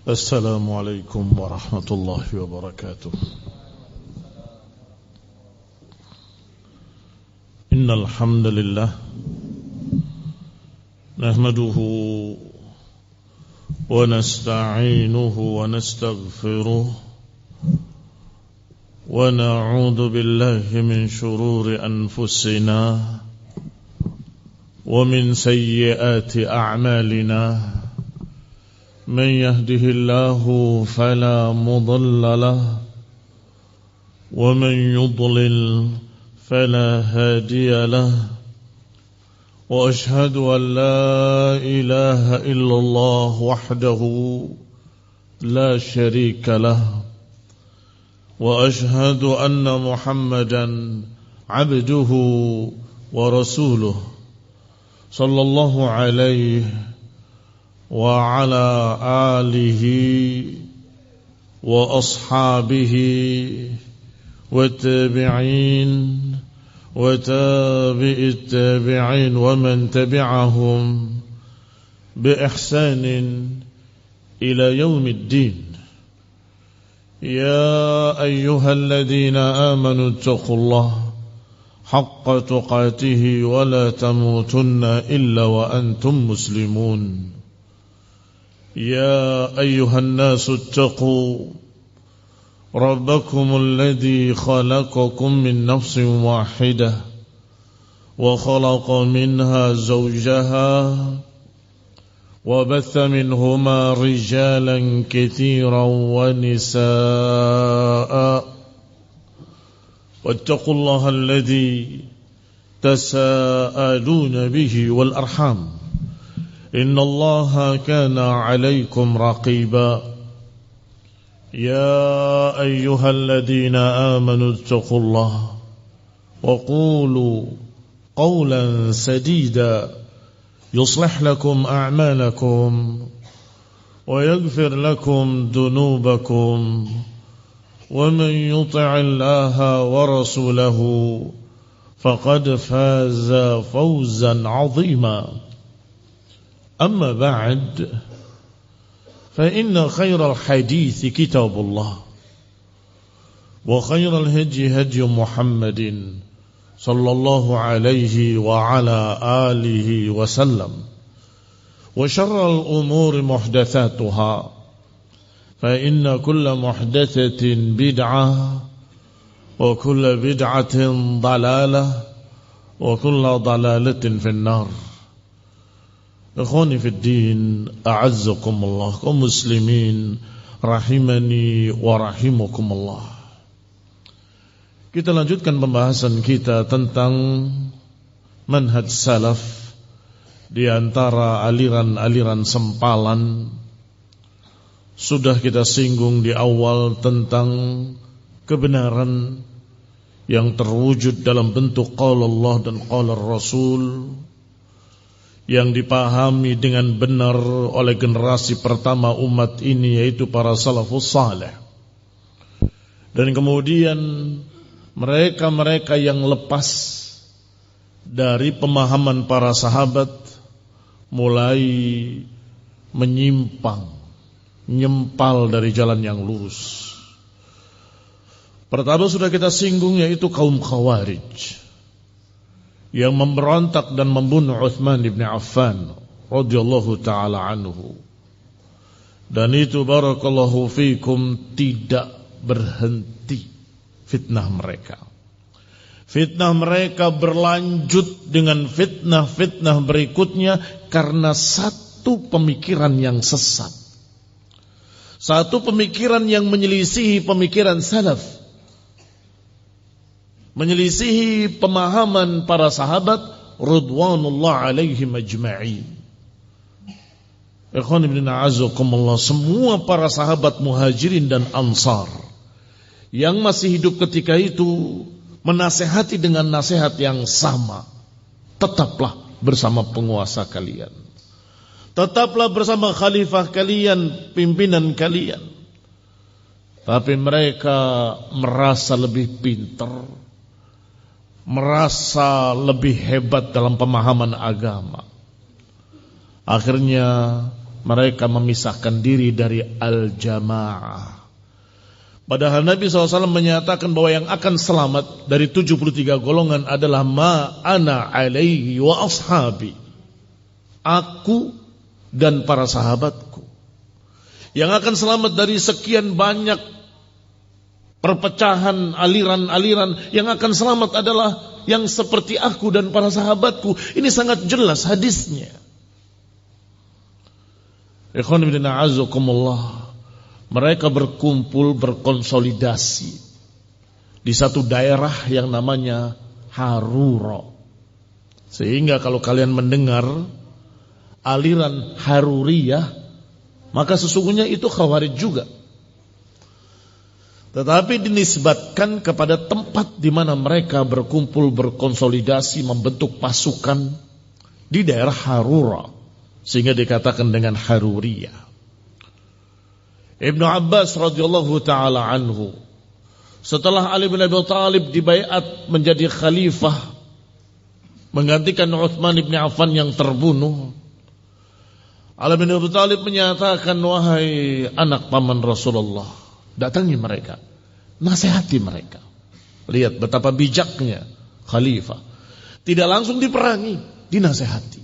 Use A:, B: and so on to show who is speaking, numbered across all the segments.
A: السلام عليكم ورحمة الله وبركاته. إن الحمد لله نحمده ونستعينه ونستغفره ونعوذ بالله من شرور أنفسنا ومن سيئات أعمالنا. من يهده الله فلا مضل له ومن يضلل فلا هادي له. وأشهد أن لا إله إلا الله وحده لا شريك له. وأشهد أن محمدا عبده ورسوله صلى الله عليه وعلى آله وأصحابه والتابعين وتابع التابعين ومن تبعهم بإحسان إلى يوم الدين. يا أيها الذين آمنوا اتقوا الله حق تقاته ولا تموتن إلا وأنتم مسلمون. يا أيها الناس اتقوا ربكم الذي خلقكم من نفس واحدة وخلق منها زوجها وبث منهما رجالا كثيرا ونساء. واتقوا الله الذي تساءلون به والأرحام إن الله كان عليكم رقيبا. يا أيها الذين آمنوا اتقوا الله وقولوا قولا سديدا يصلح لكم أعمالكم ويغفر لكم ذنوبكم ومن يطع الله ورسوله فقد فاز فوزا عظيما. أما بعد فإن خير الحديث كتاب الله وخير الهدي هدي محمد صلى الله عليه وعلى آله وسلم وشر الأمور محدثاتها فإن كل محدثة بدعة وكل بدعة ضلالة وكل ضلالة في النار. Ikhwani fid din, a'azzakumullah, kaum muslimin rahimani wa rahimakumullah. Kita lanjutkan pembahasan kita tentang manhaj salaf di antara aliran-aliran sempalan. Sudah kita singgung di awal tentang kebenaran yang terwujud dalam bentuk qaul Allah dan qaul Rasul, yang dipahami dengan benar oleh generasi pertama umat ini, yaitu para salafus saleh. Dan kemudian mereka-mereka yang lepas dari pemahaman para sahabat mulai menyimpang, nyempal dari jalan yang lurus. Pertama sudah kita singgung, yaitu kaum Khawarij yang memberontak dan membunuh Utsman bin Affan radhiyallahu taala anhu. Dan itu barakallahu fikum tidak berhenti fitnah mereka. Fitnah mereka berlanjut dengan fitnah-fitnah berikutnya karena satu pemikiran yang sesat. Satu pemikiran yang menyelisihi pemikiran salaf, menyelisihi pemahaman para sahabat ridwanullah alaihim ajma'in. Ikhwan ibn a'azakumullah, semua para sahabat muhajirin dan ansar yang masih hidup ketika itu menasehati dengan nasihat yang sama. Tetaplah bersama penguasa kalian, tetaplah bersama khalifah kalian, pimpinan kalian. Tapi mereka merasa lebih pintar, merasa lebih hebat dalam pemahaman agama. Akhirnya mereka memisahkan diri dari al-jamaah. Padahal Nabi SAW menyatakan bahwa yang akan selamat dari 73 golongan adalah ma ana alaihi wa ashabi, aku dan para sahabatku. Yang akan selamat dari sekian banyak perpecahan aliran-aliran, yang akan selamat adalah yang seperti aku dan para sahabatku. Ini sangat jelas hadisnya. Ikhwan fillah azakumullah. Mereka berkumpul, berkonsolidasi di satu daerah yang namanya Harura. Sehingga kalau kalian mendengar aliran Haruriyah, maka sesungguhnya itu Khawarij juga. Tetapi dinisbatkan kepada tempat di mana mereka berkumpul, berkonsolidasi, membentuk pasukan di daerah Harura, sehingga dikatakan dengan Haruriyah. Ibnu Abbas radhiyallahu taala anhu, setelah Ali bin Abi Thalib dibaiat menjadi khalifah menggantikan Utsman bin Affan yang terbunuh, Ali bin Abi Thalib menyatakan, wahai anak paman Rasulullah, datangi mereka, nasihati mereka. Lihat betapa bijaknya khalifah, tidak langsung diperangi, dinasihati.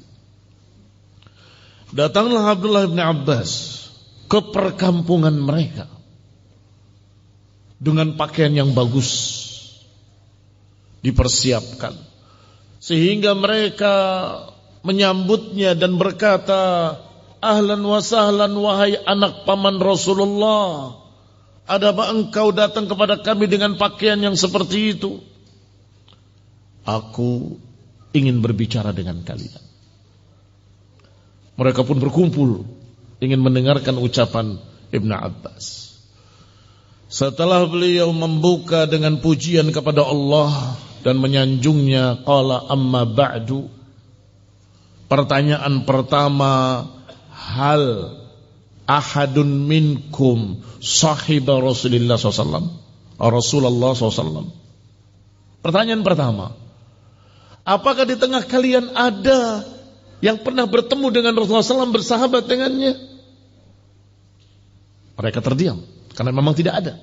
A: Datanglah Abdullah bin Abbas ke perkampungan mereka dengan pakaian yang bagus dipersiapkan, sehingga mereka menyambutnya dan berkata, ahlan wa sahlan wahai anak paman Rasulullah, adakah engkau datang kepada kami dengan pakaian yang seperti itu? Aku ingin berbicara dengan kalian. Mereka pun berkumpul ingin mendengarkan ucapan Ibnu Abbas. Setelah beliau membuka dengan pujian kepada Allah dan menyanjungnya, qala amma ba'du. Pertanyaan pertama, hal ahadun minkum sahiba Rasulullah SAW? Rasulullah SAW. Pertanyaan pertama, apakah di tengah kalian ada yang pernah bertemu dengan Rasulullah SAW, bersahabat dengannya? Mereka terdiam karena memang tidak ada.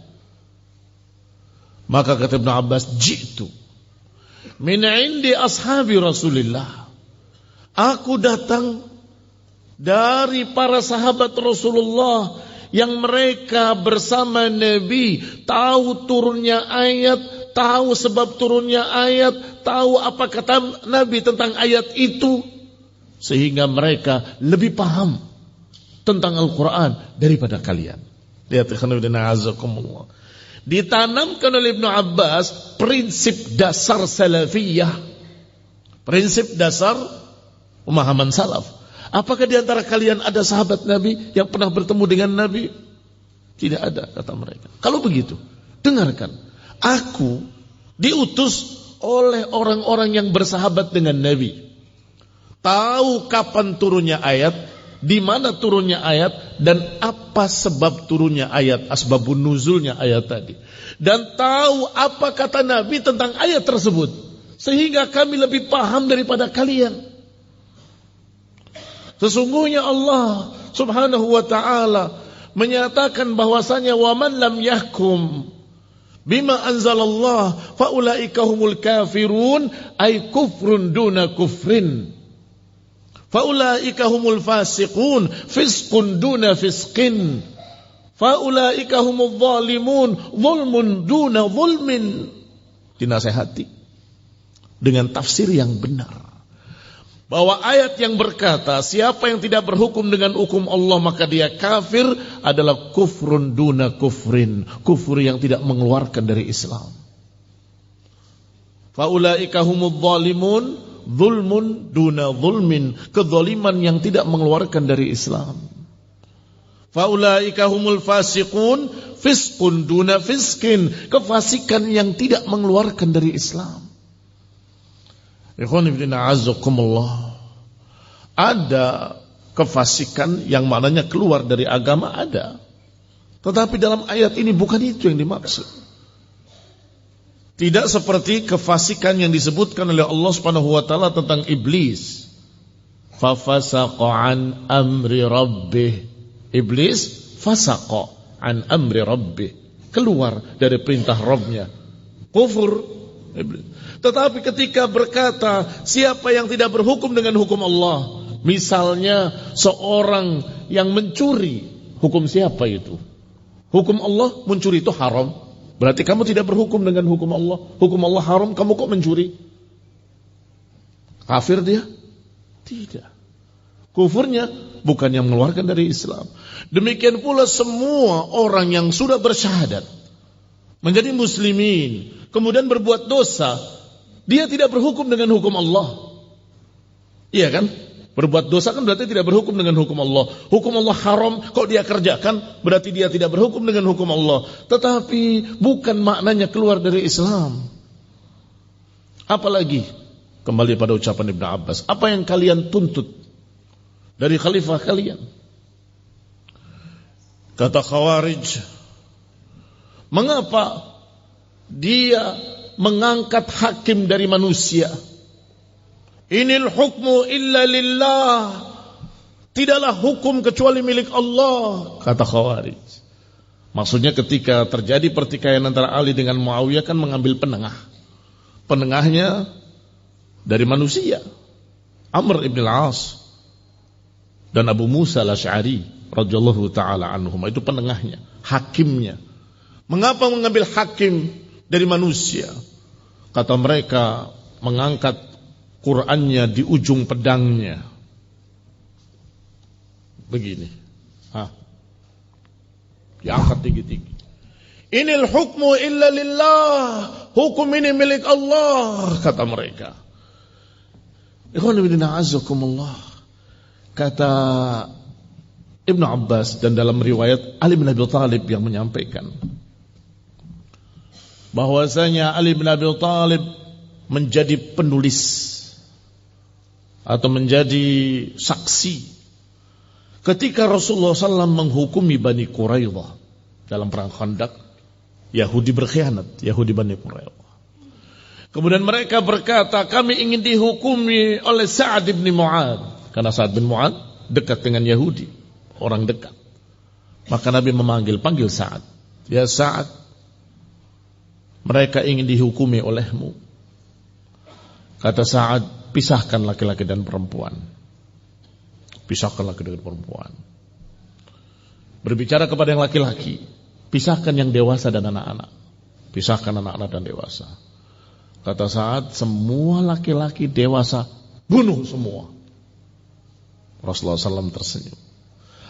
A: Maka kata Ibnu Abbas, jitu min indi ashabi Rasulillah, aku datang dari para sahabat Rasulullah yang mereka bersama Nabi tahu turunnya ayat, tahu sebab turunnya ayat, tahu apa kata Nabi tentang ayat itu, sehingga mereka lebih paham tentang Al-Quran daripada kalian. Lihat, azakumullah. Ditanamkan oleh Ibnu Abbas prinsip dasar salafiyah, prinsip dasar pemahaman salaf. Apakah di antara kalian ada sahabat Nabi yang pernah bertemu dengan Nabi? Tidak ada, kata mereka. Kalau begitu, dengarkan. Aku diutus oleh orang-orang yang bersahabat dengan Nabi, tahu kapan turunnya ayat, di mana turunnya ayat, dan apa sebab turunnya ayat, asbabun nuzulnya ayat tadi, dan tahu apa kata Nabi tentang ayat tersebut, sehingga kami lebih paham daripada kalian. Sesungguhnya Allah Subhanahu wa ta'ala menyatakan bahwasanya wa man lam yahkum bima anzalallah faulaika humul kafirun, ay kufrun duna kufrin. Faulaika humul fasiqun, fisqun duna fisqin. Faulaika humul zalimun, zulmun duna zulmin. Dinasihati dengan tafsir yang benar, bahwa ayat yang berkata siapa yang tidak berhukum dengan hukum Allah maka dia kafir adalah kufrun duna kufrin, kufur yang tidak mengeluarkan dari Islam. Faulaika humul zalimun, zulmun duna zulmin, kezaliman yang tidak mengeluarkan dari Islam. Faulaika humul fasiqun, fisqun duna fiskin, kefasikan yang tidak mengeluarkan dari Islam. Ikhwan fillah azakumullah. Ada kefasikan yang maknanya keluar dari agama, ada. Tetapi dalam ayat ini bukan itu yang dimaksud. Tidak seperti kefasikan yang disebutkan oleh Allah Subhanahu wa taala tentang iblis. fafasaqa an amri rabbih. Iblis fasaqa an amri rabbih, keluar dari perintah Rabbnya, kufur iblis. Tetapi ketika berkata siapa yang tidak berhukum dengan hukum Allah, misalnya seorang yang mencuri, hukum siapa itu? Hukum Allah, mencuri itu haram. Berarti kamu tidak berhukum dengan hukum Allah. Hukum Allah haram, kamu kok mencuri? Kafir dia? Tidak. Kufurnya bukan yang mengeluarkan dari Islam. Demikian pula semua orang yang sudah bersyahadat, menjadi muslimin, kemudian berbuat dosa, dia tidak berhukum dengan hukum Allah. Iya kan? Berbuat dosa kan berarti tidak berhukum dengan hukum Allah. Hukum Allah haram, kok dia kerjakan, berarti dia tidak berhukum dengan hukum Allah. Tetapi bukan maknanya keluar dari Islam. Apalagi, kembali pada ucapan Ibn Abbas, apa yang kalian tuntut dari khalifah kalian? Kata Khawarij, mengapa dia mengangkat hakim dari manusia? Inil hukmu illa lillah, tidaklah hukum kecuali milik Allah, kata Khawarij. Maksudnya ketika terjadi pertikaian antara Ali dengan Muawiyah kan mengambil penengah. Penengahnya dari manusia, Amr ibn al-As dan Abu Musa al-Asy'ari radhiyallahu taala anhum, itu penengahnya, hakimnya. Mengapa mengambil hakim dari manusia? Kata mereka, mengangkat Qur'annya di ujung pedangnya. Begini. Diangkat tinggi-tinggi. Inil hukmu illa lillah, hukum ini milik Allah, kata mereka. Ikhwan fillah azakumullah. Kata Ibnu Abbas, dan dalam riwayat Ali bin Abi Thalib yang menyampaikan bahwasanya Ali bin Abi Thalib menjadi penulis atau menjadi saksi ketika Rasulullah SAW menghukumi Bani Quraidah dalam perang Khandaq. Yahudi berkhianat, Yahudi Bani Quraidah. Kemudian mereka berkata, kami ingin dihukumi oleh Sa'ad bin Mu'ad, karena Sa'ad bin Mu'ad dekat dengan Yahudi, orang dekat. Maka Nabi panggil Sa'ad. Ya Sa'ad, mereka ingin dihukumi olehmu. Kata Sa'ad, pisahkan laki-laki dan perempuan. Pisahkan laki-laki dan perempuan. Berbicara kepada yang laki-laki, pisahkan yang dewasa dan anak-anak. Pisahkan anak-anak dan dewasa. Kata Sa'ad, semua laki-laki dewasa bunuh semua. Rasulullah SAW tersenyum.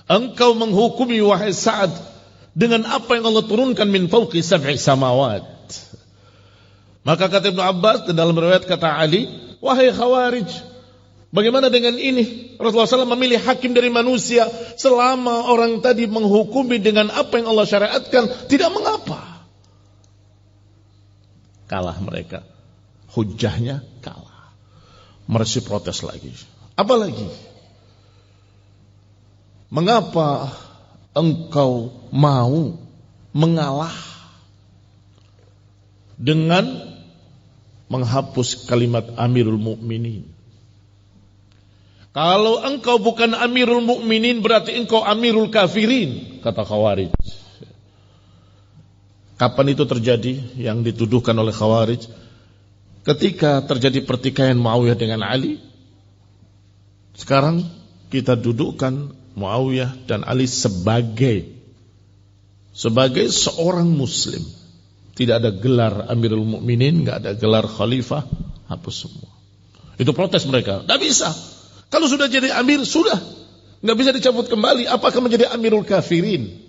A: Engkau menghukumi wahai Sa'ad dengan apa yang Allah turunkan min fawqi sab'i samawat. Maka kata Ibnu Abbas, dan dalam riwayat kata Ali, wahai Khawarij, bagaimana dengan ini? Rasulullah SAW memilih hakim dari manusia, selama orang tadi menghukumi dengan apa yang Allah syariatkan, tidak mengapa. Kalah mereka. Hujahnya kalah. Mereka protes lagi. Apalagi? Mengapa engkau mau mengalah dengan menghapus kalimat Amirul Mukminin? Kalau engkau bukan Amirul Mukminin, berarti engkau Amirul Kafirin, kata Khawarij. Kapan itu terjadi yang dituduhkan oleh Khawarij? Ketika terjadi pertikaian Muawiyah dengan Ali. Sekarang kita dudukkan Muawiyah dan Ali sebagai seorang muslim. Tidak ada gelar Amirul Mukminin, enggak ada gelar khalifah, hapus semua. Itu protes mereka. Tidak bisa. Kalau sudah jadi amir, sudah. Enggak bisa dicabut kembali. Apakah menjadi Amirul Kafirin?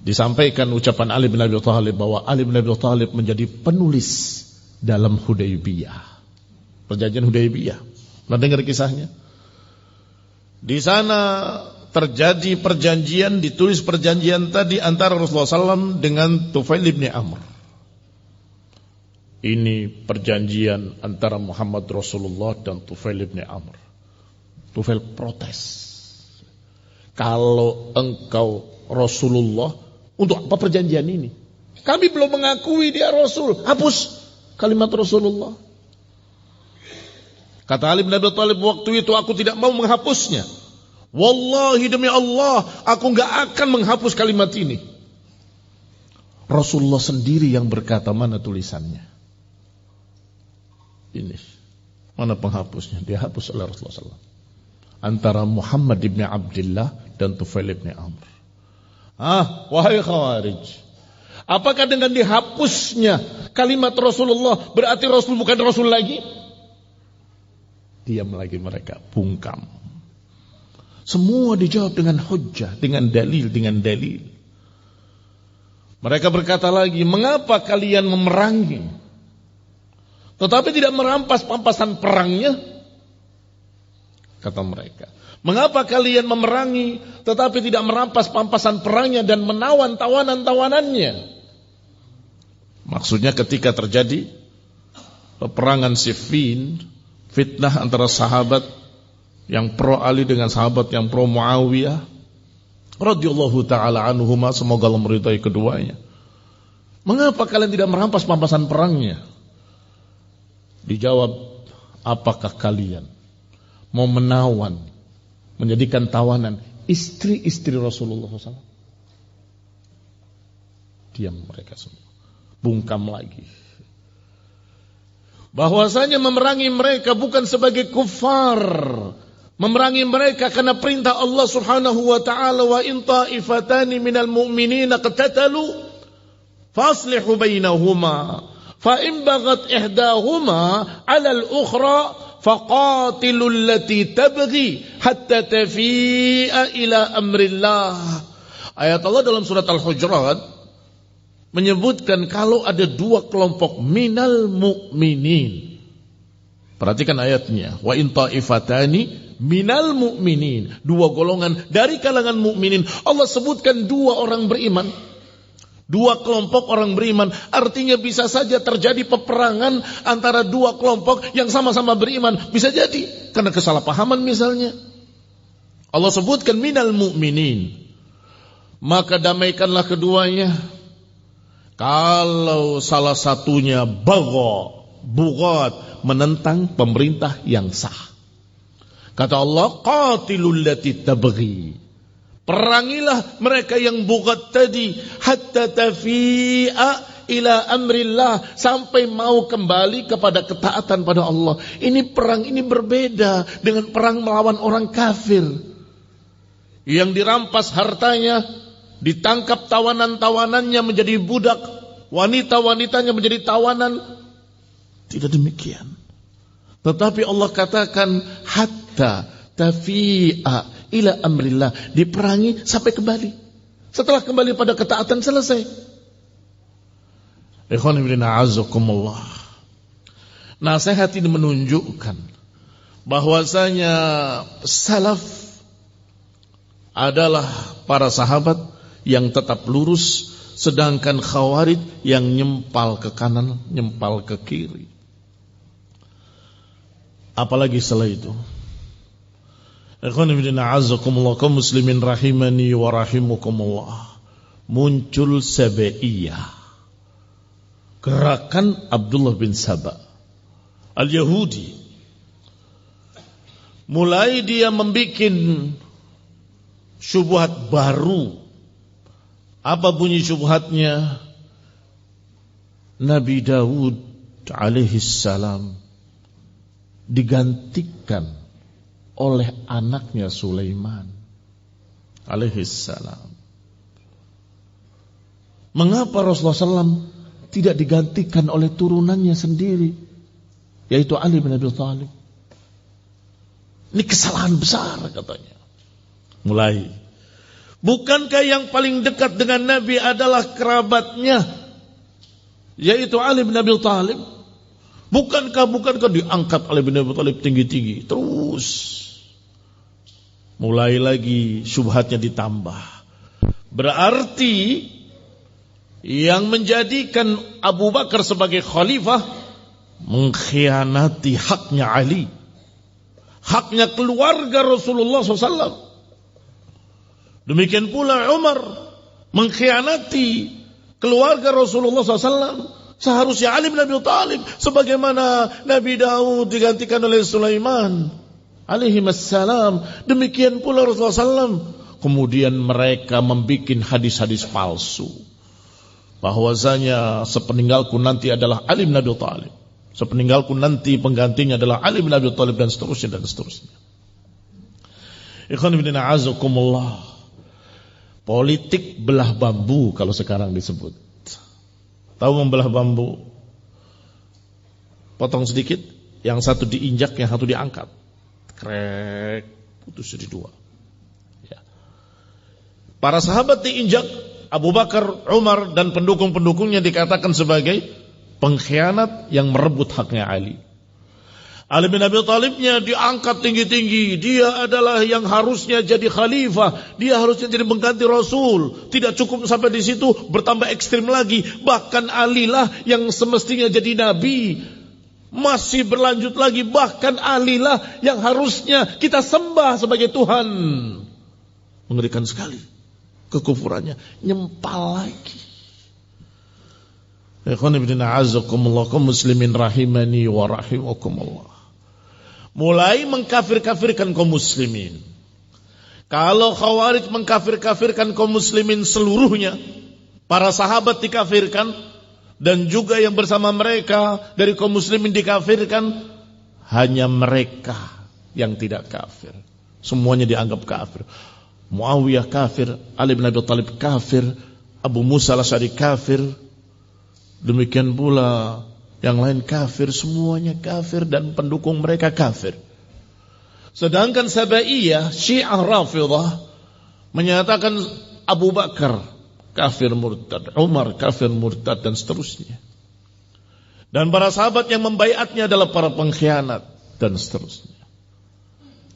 A: Disampaikan ucapan Ali bin Abi Thalib bahwa Ali bin Abi Thalib menjadi penulis dalam Hudaybiyah. Perjanjian Hudaybiyah. Pernah dengar kisahnya? Di sana terjadi perjanjian, ditulis perjanjian tadi antara Rasulullah SAW dengan Tufail bin Amr. Ini perjanjian antara Muhammad Rasulullah dan Tufail bin Amr. Tufail protes. Kalau engkau Rasulullah, untuk apa perjanjian ini? Kami belum mengakui dia Rasul. Hapus kalimat Rasulullah. Kata Ali bin Abi Thalib, waktu itu aku tidak mau menghapusnya. Wallahi demi Allah, aku gak akan menghapus kalimat ini. Rasulullah sendiri yang berkata, mana tulisannya? Ini, mana penghapusnya? Dihapus oleh Rasulullah SAW. Antara Muhammad ibn Abdullah dan Tufail ibn Amr. Wahai Khawarij, apakah dengan dihapusnya kalimat Rasulullah berarti Rasul bukan Rasul lagi? Diam lagi mereka, bungkam. Semua dijawab dengan hujjah, dengan dalil. Mereka berkata lagi, mengapa kalian memerangi tetapi tidak merampas pampasan perangnya? Kata mereka, mengapa kalian memerangi tetapi tidak merampas pampasan perangnya dan menawan tawanan-tawanannya? Maksudnya ketika terjadi peperangan Siffin, fitnah antara sahabat yang pro Ali dengan sahabat yang pro Muawiyah radhiyallahu taala anhuma, semoga Allah meridai keduanya. Mengapa kalian tidak merampas pampasan perangnya? Dijawab, apakah kalian mau menawan, menjadikan tawanan istri-istri Rasulullah SAW? Diam mereka semua, bungkam lagi. Bahwasanya memerangi mereka bukan sebagai kufar, memerangi mereka karena perintah Allah Subhanahu wa taala, wa in ta'ifatani minal mu'minina qatatalu faslihu bainahuma fa in baghat ihdahuma 'ala al-ukhra faqatilul lati tabghi hatta tafi'a ila amrillah. Ayat Allah dalam surat Al-Hujurat menyebutkan kalau ada dua kelompok minal mu'minin. Perhatikan ayatnya, wa in ta'ifatani minal mu'minin, dua golongan dari kalangan mukminin. Allah sebutkan dua orang beriman, dua kelompok orang beriman. Artinya bisa saja terjadi peperangan antara dua kelompok yang sama-sama beriman. Bisa jadi karena kesalahpahaman misalnya. Allah sebutkan minal mu'minin, maka damaikanlah keduanya. Kalau salah satunya bughat, menentang pemerintah yang sah, kata Allah, qatilul lati tabghi, perangilah mereka yang bughat tadi, hatta tafi'a ila amrillah, sampai mau kembali kepada ketaatan pada Allah. Ini perang, ini berbeda dengan perang melawan orang kafir yang dirampas hartanya, ditangkap tawanan-tawanannya menjadi budak, wanita-wanitanya menjadi tawanan. Tidak demikian. Tetapi Allah katakan hatta tafi'a ila amrillah, diperangi sampai kembali. Setelah kembali pada ketaatan selesai. Ikhwan fillah a'azzakumullah. Nasihat ini menunjukkan bahwasanya salaf adalah para sahabat yang tetap lurus, sedangkan Khawarij yang nyempal ke kanan, nyempal ke kiri. Apalagi setelah itu, ikhwan fillah a'azzakumullah, kaum muslimin rahimani wa rahimukumullah, muncul Sabaiyah, gerakan Abdullah bin Saba al-Yahudi. Mulai dia membuat syubhat baru. Apa bunyi syubhatnya? Nabi Daud alaihi salam digantikan oleh anaknya Sulaiman alaihi salam. Mengapa Rasulullah SAW tidak digantikan oleh turunannya sendiri, yaitu Ali bin Abi Thalib? Ini kesalahan besar katanya. Mulai, bukankah yang paling dekat dengan Nabi adalah kerabatnya, yaitu Ali bin Abi Thalib? Bukankah diangkat Ali bin Abi Thalib tinggi-tinggi? Terus mulai lagi syubhatnya ditambah. Berarti yang menjadikan Abu Bakar sebagai khalifah mengkhianati haknya Ali, haknya keluarga Rasulullah SAW. Demikian pula Umar mengkhianati keluarga Rasulullah SAW Seharusnya Ali bin Abi Thalib sebagaimana Nabi Daud digantikan oleh Sulaiman alaihi wassalam, demikian pula Rasulullah SAW. Kemudian mereka membuat hadis-hadis palsu bahwasanya sepeninggalku nanti adalah Ali bin Abi Thalib, sepeninggalku nanti penggantinya adalah Ali bin Abi Thalib, dan seterusnya dan seterusnya. Ikhwan fillah azakumullah. Politik belah bambu kalau sekarang disebut. Tahu membelah bambu? Potong sedikit, yang satu diinjak, yang satu diangkat. Krek, putus jadi dua. Ya. Para sahabat diinjak, Abu Bakar, Umar dan pendukung-pendukungnya dikatakan sebagai pengkhianat yang merebut haknya Ali. Ali bin Abi Thalibnya diangkat tinggi-tinggi. Dia adalah yang harusnya jadi khalifah. Dia harusnya jadi pengganti Rasul. Tidak cukup sampai di situ, bertambah ekstrim lagi. Bahkan Ali lah yang semestinya jadi nabi. Masih berlanjut lagi. Bahkan Ali lah yang harusnya kita sembah sebagai Tuhan. Mengerikan sekali kekufurannya. Nyempal lagi. Ikhwan fillah a'azzakumullah, kaum muslimin rahimani wa rahimakumullah. Mulai mengkafir-kafirkan kaum muslimin. Kalau Khawarij mengkafir-kafirkan kaum muslimin seluruhnya, para sahabat dikafirkan, dan juga yang bersama mereka dari kaum muslimin dikafirkan, hanya mereka yang tidak kafir. Semuanya dianggap kafir. Muawiyah kafir, Ali bin Abi Thalib kafir, Abu Musa al-Asy'ari kafir, demikian pula yang lain kafir, semuanya kafir dan pendukung mereka kafir. Sedangkan Sabaiyah, Syiah Rafidah menyatakan Abu Bakar kafir murtad, Umar kafir murtad dan seterusnya. Dan para sahabat yang membaiatnya adalah para pengkhianat dan seterusnya.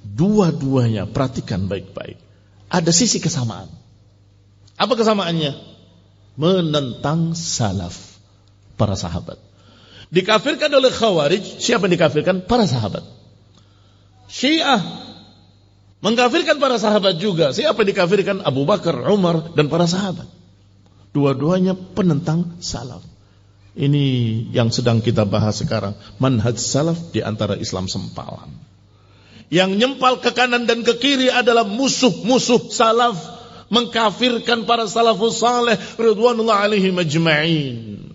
A: Dua-duanya perhatikan baik-baik. Ada sisi kesamaan. Apa kesamaannya? Menentang salaf para sahabat. Dikafirkan oleh Khawarij. Siapa yang dikafirkan? Para sahabat. Syiah mengkafirkan para sahabat juga. Siapa yang dikafirkan? Abu Bakar, Umar dan para sahabat. Dua-duanya penentang salaf. Ini yang sedang kita bahas sekarang. Manhaj salaf di antara Islam sempalan. Yang nyempal ke kanan dan ke kiri adalah musuh-musuh salaf. Mengkafirkan para salafus saleh ridwanullah alaihim ajma'in.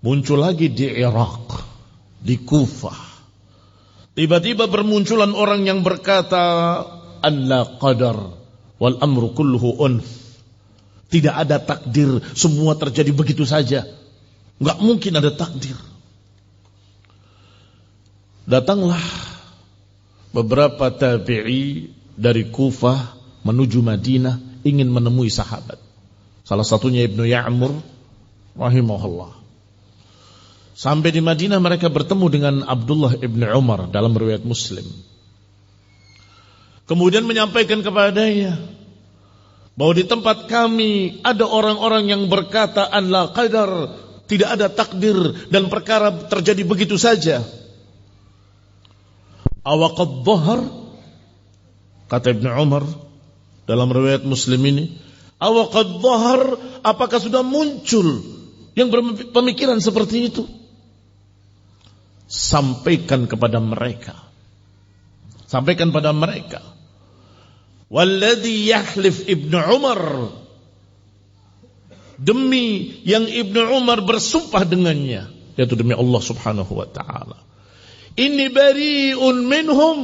A: Muncul lagi di Irak, di Kufah. Tiba-tiba bermunculan orang yang berkata, an la qadar wal amru kulluhu unf. Tidak ada takdir, semua terjadi begitu saja. Enggak mungkin ada takdir. Datanglah beberapa tabi'i dari Kufah menuju Madinah ingin menemui sahabat. Salah satunya Ibnu Ya'mur rahimahullah. Sampai di Madinah mereka bertemu dengan Abdullah ibn Umar dalam riwayat Muslim. Kemudian menyampaikan kepadanya bahwa di tempat kami ada orang-orang yang berkata an la qadar, tidak ada takdir dan perkara terjadi begitu saja. Awaqad dhahar, kata Ibn Umar dalam riwayat Muslim ini, awaqad dhahar, apakah sudah muncul yang berpemikiran seperti itu? Sampaikan kepada mereka. Sampaikan pada mereka. Walladhi yahlif Ibnu Umar, demi yang Ibnu Umar bersumpah dengannya, yaitu demi Allah Subhanahu wa taala. Inni bari'un minhum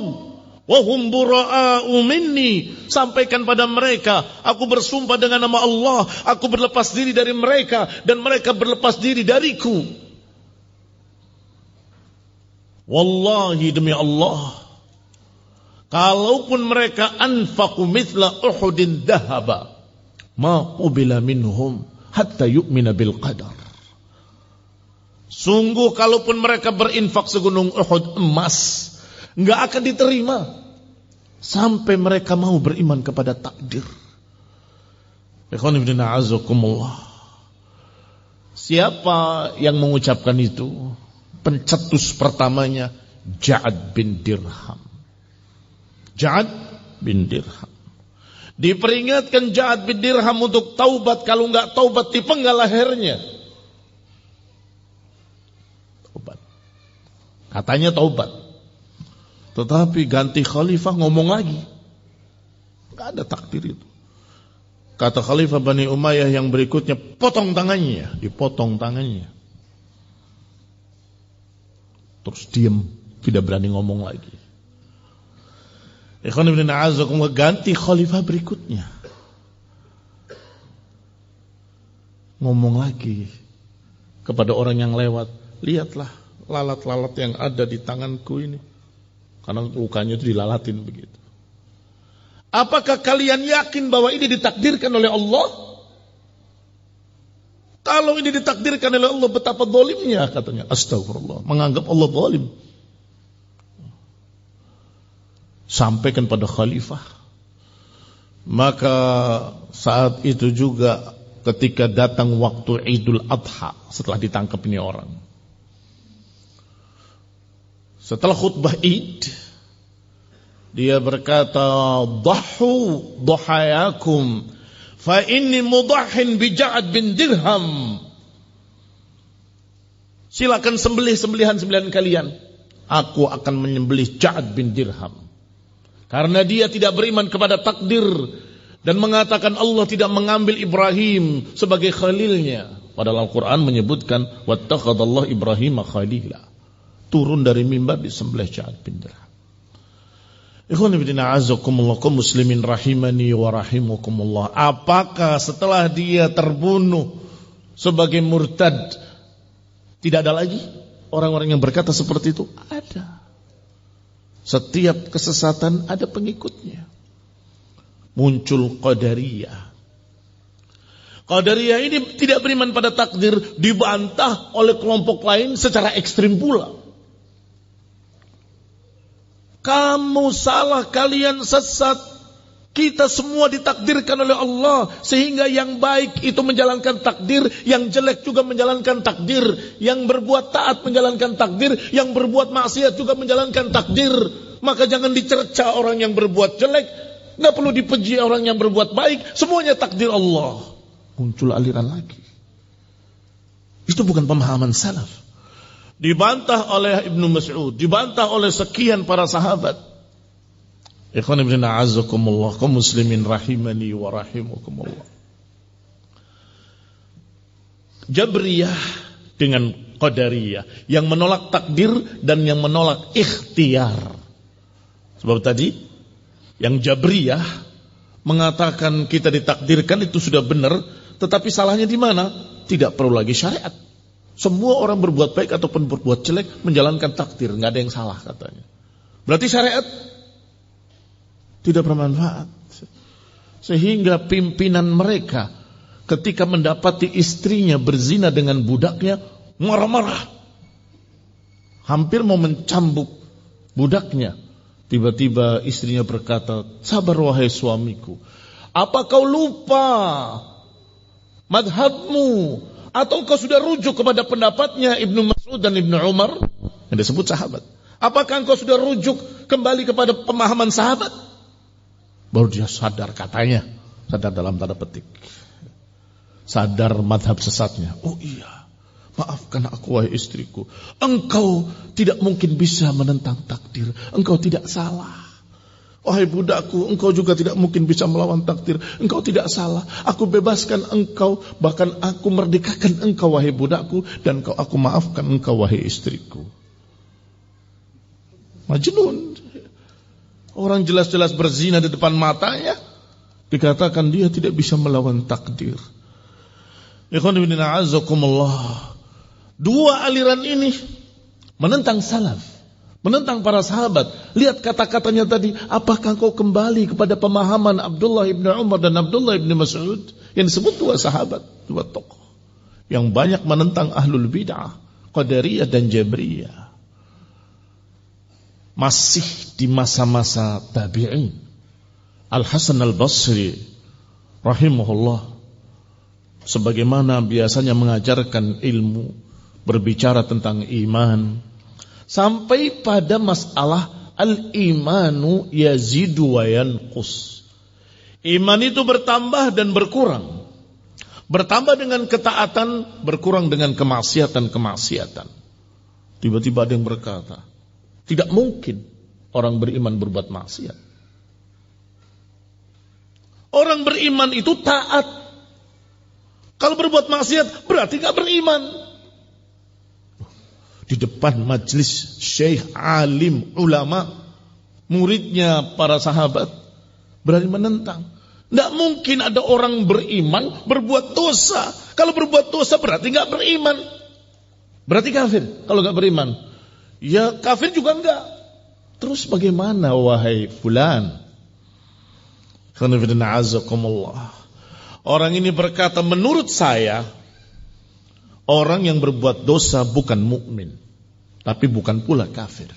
A: wa hum bura'u minni. Sampaikan pada mereka, aku bersumpah dengan nama Allah, aku berlepas diri dari mereka dan mereka berlepas diri dariku. Wallahi demi Allah, kalaupun mereka anfaqu mithla Uhudin dhahaba, ma qubila minhum hatta yu'mina bil qadar. Sungguh kalaupun mereka berinfak segunung Uhud emas, enggak akan diterima sampai mereka mau beriman kepada takdir. Ikhwan fillah a'azzakumullah. Siapa yang mengucapkan itu? Pencetus pertamanya Ja'ad bin Dirham. Ja'ad bin Dirham. Diperingatkan Ja'ad bin Dirham untuk taubat, kalau enggak taubat dipenggal lehernya. Taubat. Katanya taubat. Tetapi ganti khalifah ngomong lagi. Enggak ada takdir itu. Kata Khalifah Bani Umayyah yang berikutnya, potong tangannya, dipotong tangannya. Terus diam, tidak berani ngomong lagi. Ikhwan ibn a'azakumullah, ganti khalifah berikutnya. Ngomong lagi kepada orang yang lewat, lihatlah lalat-lalat yang ada di tanganku ini. Karena lukanya itu dilalatin begitu. Apakah kalian yakin bahwa ini ditakdirkan oleh Allah? Kalau ini ditakdirkan oleh Allah, betapa zalimnya, katanya. Astagfirullah, menganggap Allah zalim. Sampaikan pada khalifah. Maka saat itu juga ketika datang waktu Idul Adha, setelah ditangkap ini orang, setelah khutbah Id, dia berkata, "Dhahu dhahayakum fa inni mudahhin bi Ja'ad bin Dirham." Silakan sembelih sembelihan-sembelihan kalian. Aku akan menyembelih Ja'ad bin Dirham. Karena dia tidak beriman kepada takdir dan mengatakan Allah tidak mengambil Ibrahim sebagai khalilnya. Padahal Al-Quran menyebutkan wattakhadallahu Ibrahim khalila. Turun dari mimbar disembelih Ja'ad bin Dirham. Ikhwan fillah a'azzakumullah, kaum muslimin rahimani wa rahimakumullah. Apakah setelah dia terbunuh sebagai murtad tidak ada lagi orang-orang yang berkata seperti itu? Ada. Setiap kesesatan ada pengikutnya. Muncul Qadariyah. Qadariyah ini tidak beriman pada takdir, dibantah oleh kelompok lain secara ekstrim pula. Kamu salah, kalian sesat. Kita semua ditakdirkan oleh Allah, sehingga yang baik itu menjalankan takdir, yang jelek juga menjalankan takdir, yang berbuat taat menjalankan takdir, yang berbuat maksiat juga menjalankan takdir. Maka jangan dicerca orang yang berbuat jelek, nggak perlu dipuji orang yang berbuat baik, semuanya takdir Allah. Muncul aliran lagi. Itu bukan pemahaman salaf. Dibantah oleh Ibnu Mas'ud, dibantah oleh sekian para sahabat. Ikhwan ibn a'azzakumullah, kaum muslimin rahimani wa rahimakumullah. Jabriyah dengan Qadariyah, yang menolak takdir dan yang menolak ikhtiar. Sebab tadi yang Jabriyah mengatakan kita ditakdirkan itu sudah benar, tetapi salahnya di mana? Tidak perlu lagi syariat. Semua orang berbuat baik ataupun berbuat jelek menjalankan takdir, nggak ada yang salah katanya. Berarti syariat tidak bermanfaat. Sehingga pimpinan mereka ketika mendapati istrinya berzina dengan budaknya, marah-marah, hampir mau mencambuk budaknya. Tiba-tiba istrinya berkata, "Sabar wahai suamiku, apa kau lupa madhabmu? Atau kau sudah rujuk kepada pendapatnya Ibnu Mas'ud dan Ibnu Umar?" Yang disebut sahabat. Apakah engkau sudah rujuk kembali kepada pemahaman sahabat? Baru dia sadar, katanya sadar dalam tanda petik, sadar madhab sesatnya. Oh iya, maafkan aku wahai istriku, engkau tidak mungkin bisa menentang takdir, engkau tidak salah. Wahai budakku, engkau juga tidak mungkin bisa melawan takdir, engkau tidak salah. Aku bebaskan engkau, bahkan aku merdekakan engkau wahai budakku, dan aku maafkan engkau wahai istriku. Majnun. Orang jelas-jelas berzina di depan matanya, dikatakan dia tidak bisa melawan takdir. Ikhwan fillah a'azzakumullah. Dua aliran ini menentang salaf, menentang para sahabat. Lihat kata-katanya tadi, apakah kau kembali kepada pemahaman Abdullah ibn Umar dan Abdullah ibn Mas'ud? Yang disebut dua sahabat, dua tokoh yang banyak menentang ahlul bid'ah, Qadariyah dan Jabriyah. Masih di masa-masa tabi'in, Al-Hasan Al-Basri rahimahullah, sebagaimana biasanya mengajarkan ilmu, berbicara tentang iman, sampai pada masalah al-imanu yazidu wa yanqus. Iman itu bertambah dan berkurang. Bertambah dengan ketaatan, berkurang dengan kemaksiatan. Tiba-tiba ada yang berkata, tidak mungkin orang beriman berbuat maksiat. Orang beriman itu taat. Kalau berbuat maksiat berarti gak beriman. Di depan majelis syekh, alim, ulama, muridnya para sahabat, berani menentang. Tidak mungkin ada orang beriman berbuat dosa. Kalau berbuat dosa berarti gak beriman. Berarti kafir kalau gak beriman. Ya kafir juga enggak. Terus bagaimana wahai fulan? Orang ini berkata, menurut saya orang yang berbuat dosa bukan mukmin, tapi bukan pula kafir.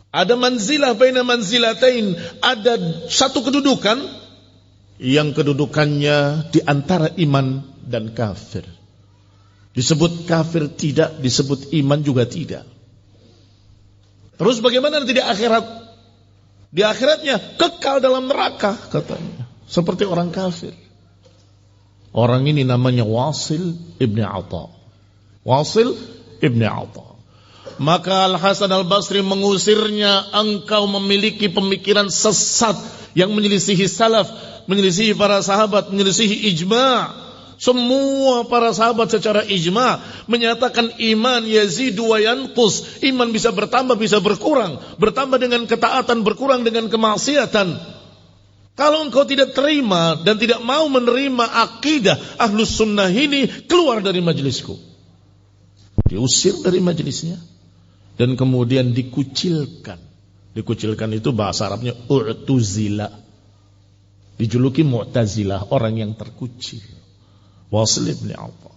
A: Ada manzilah baina manzilatain, ada satu kedudukan yang kedudukannya di antara iman dan kafir. Disebut kafir tidak, disebut iman juga tidak. Terus bagaimana nanti di akhirat? Di akhiratnya kekal dalam neraka katanya, seperti orang kafir. Orang ini namanya Wasil ibn Atha. Wasil ibn Atha. Maka Al-Hasan Al-Basri mengusirnya, engkau memiliki pemikiran sesat yang menyelisihi salaf, menyelisihi para sahabat, menyelisihi ijma'. Semua para sahabat secara ijma' menyatakan iman yazidu wa yanqus. Iman bisa bertambah, bisa berkurang. Bertambah dengan ketaatan, berkurang dengan kemaksiatan. Kalau engkau tidak terima dan tidak mau menerima akidah Ahlus Sunnah ini, keluar dari majelisku. Diusir dari majelisnya dan kemudian dikucilkan. Dikucilkan itu bahasa Arabnya u'tuzila. Dijuluki Mu'tazilah, orang yang terkucil. Wasil ibn Atha.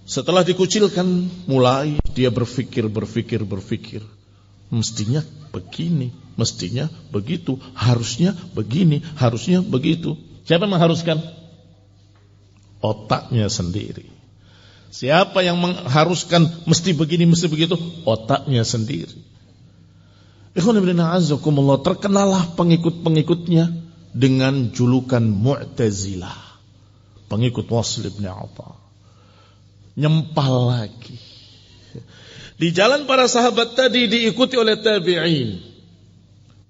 A: Setelah dikucilkan, mulai dia berpikir. Mestinya begini, mestinya begitu, harusnya begini, harusnya begitu. Siapa yang mengharuskan? Otaknya sendiri. Siapa yang mengharuskan mesti begini, mesti begitu? Otaknya sendiri. Ikhwan fillah azakumullah, terkenalah pengikut-pengikutnya dengan julukan Mu'tazilah. Pengikut Wasil ibn Atha. Nyempal lagi. Di jalan para sahabat tadi diikuti oleh tabi'in.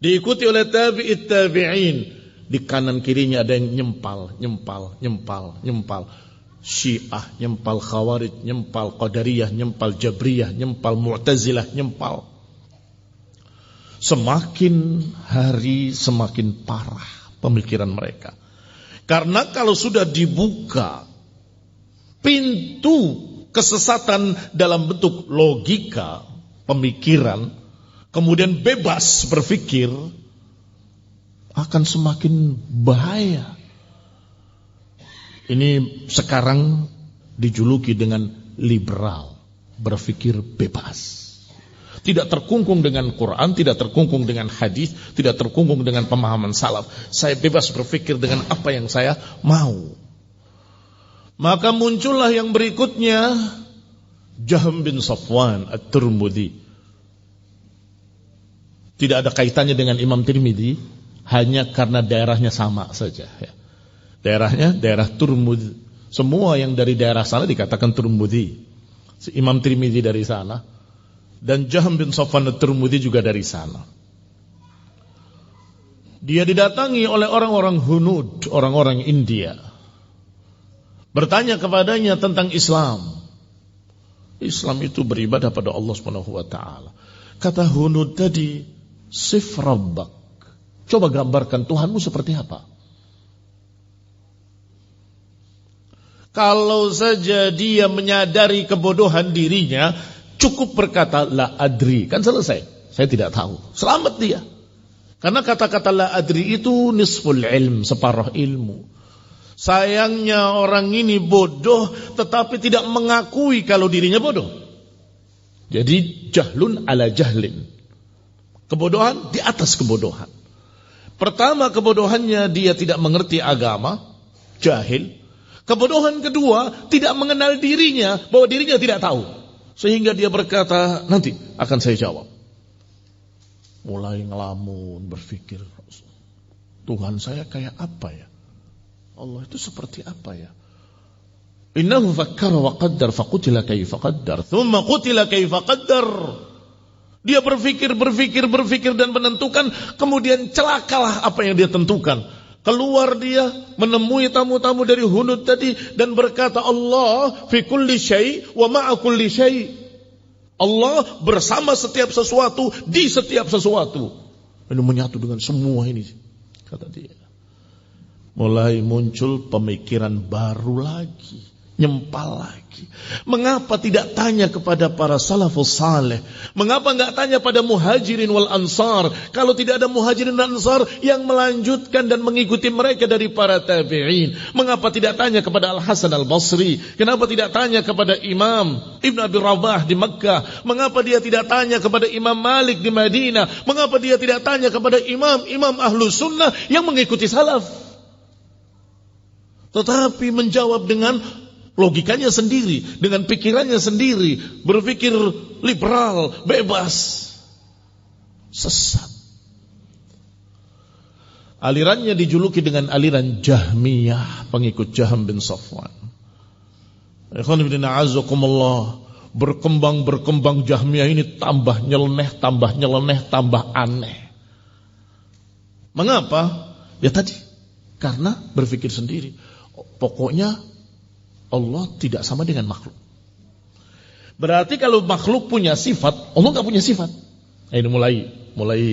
A: Diikuti oleh tabi'it tabi'in. Di kanan kirinya ada yang nyempal. Syiah, nyempal Khawarij, nyempal Qadariyah, nyempal Jabriyah, nyempal Mu'tazilah, nyempal. Semakin hari semakin parah pemikiran mereka. Karena kalau sudah dibuka pintu kesesatan dalam bentuk logika, pemikiran, kemudian bebas berpikir, akan semakin bahaya. Ini sekarang dijuluki dengan liberal, berpikir bebas. Tidak terkungkung dengan Quran, tidak terkungkung dengan hadis, tidak terkungkung dengan pemahaman salaf. Saya bebas berpikir dengan apa yang saya mau. Maka muncullah yang berikutnya, Jahm bin Safwan At-Tirmidzi. Tidak ada kaitannya dengan Imam Tirmidzi, hanya karena daerahnya sama saja. Daerahnya daerah Tirmidzi. Semua yang dari daerah sana dikatakan Tirmidzi. Imam Tirmidzi dari sana. Dan Jahm bin Safwan At-Tirmidzi juga dari sana. Dia didatangi oleh orang-orang Hunud, orang-orang India. Bertanya kepadanya tentang Islam. Islam itu beribadah pada Allah Subhanahu wa taala. Kata Hunud tadi, sif rabbak. Coba gambarkan Tuhanmu seperti apa? Kalau saja dia menyadari kebodohan dirinya, cukup berkata la adri, kan selesai. Saya tidak tahu. Selamat dia. Karena kata-kata la adri itu nisful ilm, separuh ilmu. Sayangnya orang ini bodoh tetapi tidak mengakui kalau dirinya bodoh. Jadi jahlun ala jahlin. Kebodohan di atas kebodohan. Pertama, kebodohannya dia tidak mengerti agama, jahil. Kebodohan kedua, tidak mengenal dirinya, bahwa dirinya tidak tahu. Sehingga dia berkata, nanti akan saya jawab. Mulai ngelamun, berpikir. Tuhan saya kayak apa ya? Allah itu seperti apa ya? Innahu fakkara wa qaddar faqutila kaifa qaddar thumma qutila kaifa qaddar. Dia berpikir dan menentukan, kemudian celakalah apa yang dia tentukan. Keluar dia menemui tamu-tamu dari Hunud tadi dan berkata, Allah fi kulli syai' wa ma'a kulli syai'. Allah bersama setiap sesuatu, di setiap sesuatu. Ini menyatu dengan semua ini, kata dia. Mulai muncul pemikiran baru lagi, nyempal lagi. Mengapa tidak tanya kepada para salafus saleh? Mengapa enggak tanya pada muhajirin wal ansar? Kalau tidak ada muhajirin dan ansar yang melanjutkan dan mengikuti mereka dari para tabi'in. Mengapa tidak tanya kepada Al-Hasan Al-Basri? Kenapa tidak tanya kepada Imam Ibn Abi Rabah di Makkah? Mengapa dia tidak tanya kepada Imam Malik di Madinah? Mengapa dia tidak tanya kepada imam Ahlus Sunnah yang mengikuti salaf? Tetapi menjawab dengan logikanya sendiri, dengan pikirannya sendiri, berpikir liberal, bebas, sesat. Alirannya dijuluki dengan aliran Jahmiyah, pengikut Jahm bin Safwan. Ikhwan fillah a'azzakumullah, berkembang Jahmiyah ini tambah nyeleneh, tambah aneh. Mengapa? Ya tadi, karena berpikir sendiri. Pokoknya Allah tidak sama dengan makhluk. Berarti kalau makhluk punya sifat, Allah nggak punya sifat. Nah, ini mulai